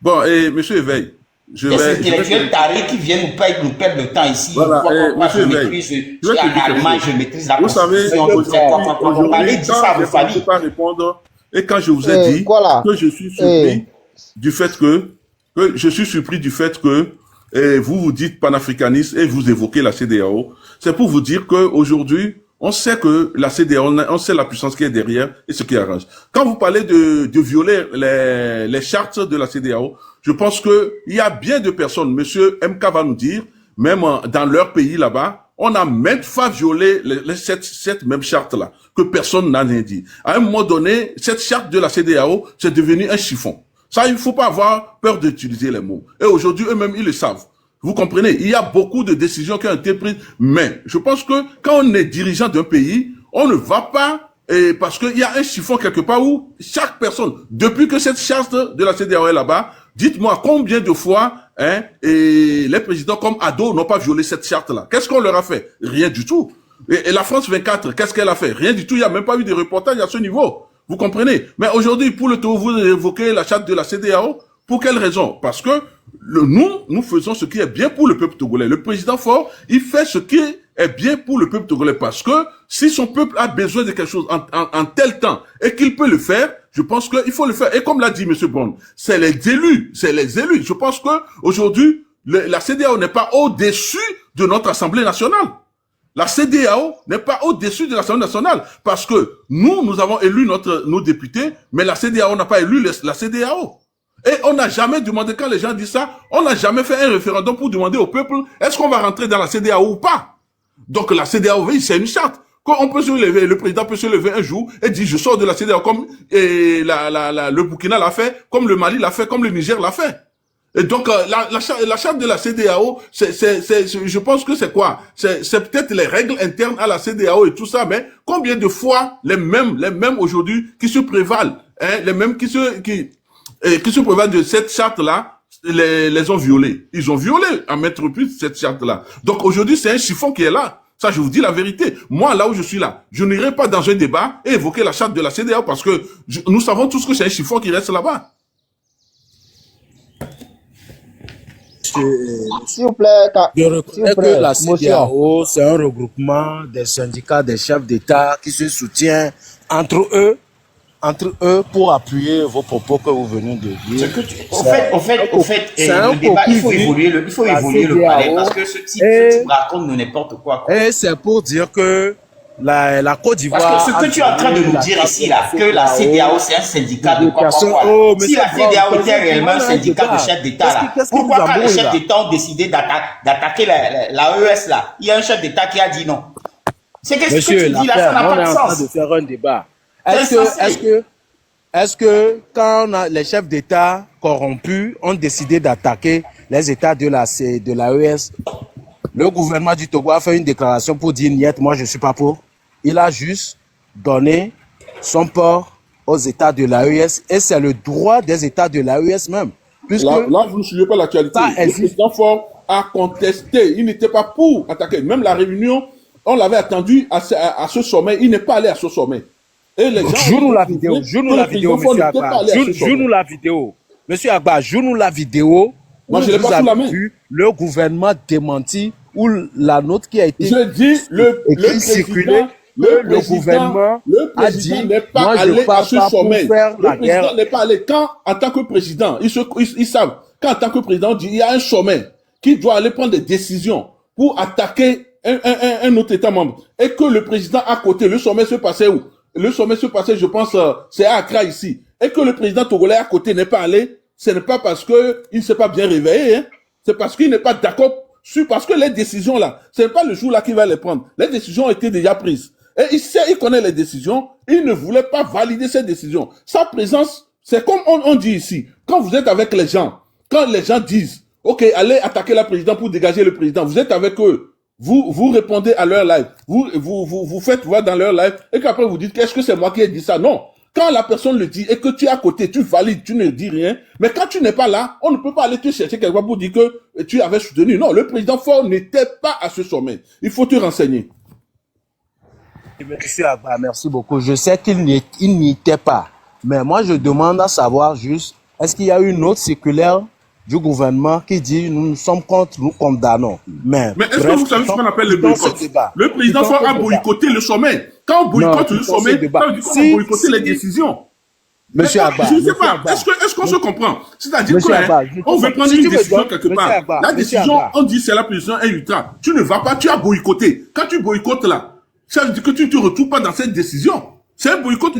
I: Bon, et monsieur Éveil,
K: les intellectuels tarés qui viennent nous perdre le temps ici.
I: Voilà, monsieur Éveil,
K: je suis en Allemagne, je maîtrise la
I: Constitution. Vous savez, aujourd'hui, quand je ne peux pas répondre... Et quand je vous ai dit que je suis surpris du fait que vous vous dites panafricaniste et vous évoquez la CEDEAO, c'est pour vous dire qu'aujourd'hui, on sait que la CEDEAO, on sait la puissance qui est derrière et ce qui arrange. Quand vous parlez de violer les chartes de la CEDEAO, je pense que il y a bien de personnes, monsieur MK va nous dire, même dans leur pays là-bas, on a maintes fois violé cette même charte-là, que personne n'a rien dit. À un moment donné, cette charte de la CEDEAO, c'est devenu un chiffon. Ça, il ne faut pas avoir peur d'utiliser les mots. Et aujourd'hui, eux-mêmes, ils le savent. Vous comprenez? Il y a beaucoup de décisions qui ont été prises, mais je pense que quand on est dirigeant d'un pays, On ne va pas, parce qu'il y a un chiffon quelque part où chaque personne, depuis que cette charte de la CEDEAO est là-bas, dites-moi combien de fois et les présidents comme Ado n'ont pas violé cette charte-là. Qu'est-ce qu'on leur a fait? Rien du tout. Et la France 24, qu'est-ce qu'elle a fait? Rien du tout. Il n'y a même pas eu de reportage à ce niveau. Vous comprenez? Mais aujourd'hui, pour le Togo, vous évoquez la charte de la CEDEAO. Pour quelle raison? Parce que nous faisons ce qui est bien pour le peuple togolais. Le président Faure, il fait ce qui est bien pour le peuple togolais. Parce que si son peuple a besoin de quelque chose en tel temps et qu'il peut le faire, je pense qu'il faut le faire. Et comme l'a dit M. Brown, c'est les élus. Je pense que aujourd'hui, la CEDEAO n'est pas au-dessus de notre Assemblée nationale. La CEDEAO n'est pas au-dessus de l'Assemblée nationale parce que nous avons élu nos députés, mais la CEDEAO n'a pas élu la CEDEAO. Et on n'a jamais demandé, quand les gens disent ça, on n'a jamais fait un référendum pour demander au peuple, est-ce qu'on va rentrer dans la CEDEAO ou pas? Donc la CEDEAO, oui, c'est une charte. Quand on peut se lever, le président peut se lever un jour et dire, je sors de la CEDEAO comme le Burkina l'a fait, comme le Mali l'a fait, comme le Niger l'a fait. Et donc, la charte de la CEDEAO, je pense que c'est quoi? C'est peut-être les règles internes à la CEDEAO et tout ça, mais combien de fois les mêmes aujourd'hui qui se prévalent, les mêmes qui se prévalent de cette charte-là, les ont violés. Ils ont violé à maintes reprises cette charte-là. Donc aujourd'hui, c'est un chiffon qui est là. Ça, je vous dis la vérité. Moi, là où je suis là, je n'irai pas dans un débat et évoquer la charte de la CEDEAO parce que nous savons tous que c'est un chiffon qui reste là-bas.
G: S'il vous plaît,
J: je reconnais que la CEDEAO, c'est un regroupement des syndicats, des chefs d'État qui se soutiennent entre eux pour appuyer vos propos que vous venez de dire.
K: Au fait, le débat, il faut évoluer le palais parce que ce type raconte n'importe quoi.
J: Et c'est pour dire que la Côte d'Ivoire...
K: Parce que ce que tu es en train de nous dire ici, là, que la CEDEAO, c'est un syndicat de quoi. Si la CEDEAO était réellement un syndicat de chefs d'État, là, pourquoi quand les chefs d'État ont décidé d'attaquer l'AES, là, il y a un chef d'État qui a dit non? C'est que ce que tu dis là, ça n'a pas de sens. On est en train de faire un débat.
J: Est-ce que quand les chefs d'État corrompus ont décidé d'attaquer les États de l'AES, le gouvernement du Togo a fait une déclaration pour dire niet, moi je ne suis pas pour. Il a juste donné son port aux États de l'AES et c'est le droit des États de l'AES même.
I: Là, vous ne suivez pas l'actualité. Le président Faure a contesté. Il n'était pas pour attaquer. Même la réunion, on l'avait attendu à ce sommet. Il n'est pas allé à ce sommet. Et les gens...
J: Joue-nous la vidéo, monsieur Agba. Joue-nous la vidéo. Monsieur Agba, joue-nous la vidéo.
I: Moi, je l'ai pas sous la main.
J: Le gouvernement démenti ou la note qui a été...
I: Je dis, le gouvernement a dit, n'est pas allé à ce sommet. Le président n'est pas allé. Quand, en tant que président, ils savent, quand en tant que président, on dit, il y a un sommet qui doit aller prendre des décisions pour attaquer un autre État membre. Et que le président à côté, le sommet se passait où? Le sommet se passait, je pense, c'est à Accra ici. Et que le président togolais à côté n'est pas allé, ce n'est pas parce que il ne s'est pas bien réveillé, hein. C'est parce qu'il n'est pas d'accord parce que les décisions là, ce n'est pas le jour là qu'il va les prendre. Les décisions ont été déjà prises. Et il connaît les décisions, il ne voulait pas valider ces décisions. Sa présence, c'est comme on dit ici, quand vous êtes avec les gens, quand les gens disent, ok, allez attaquer la présidente pour dégager le président, vous êtes avec eux. Vous répondez à leur live, vous faites voir dans leur live, et qu'après vous dites, qu'est-ce que c'est moi qui ai dit ça? Non. Quand la personne le dit, et que tu es à côté, tu valides, tu ne dis rien, mais quand tu n'es pas là, on ne peut pas aller te chercher quelque part pour dire que tu avais soutenu. Non, le président Faure n'était pas à ce sommet. Il faut te renseigner.
J: Monsieur Agba, merci beaucoup. Je sais qu'il n'y était pas, mais moi je demande à savoir juste, est-ce qu'il y a une autre circulaire du gouvernement qui dit nous sommes contre, nous condamnons. Mais est-ce que vous savez ce qu'on appelle le boycott?
I: Le président Faure a boycotté le sommet. Quand on boycotte le sommet, ça veut dire qu'on a boycotté les décisions.
J: Monsieur Agba,
I: je ne sais pas, est-ce qu'on se comprend? C'est-à-dire qu'on veut prendre une décision quelque part. La décision, on dit c'est la position ultra. Tu ne vas pas, tu as boycotté. Quand tu boycottes là, ça veut dire que tu ne te retrouves pas dans cette décision. C'est un boycott.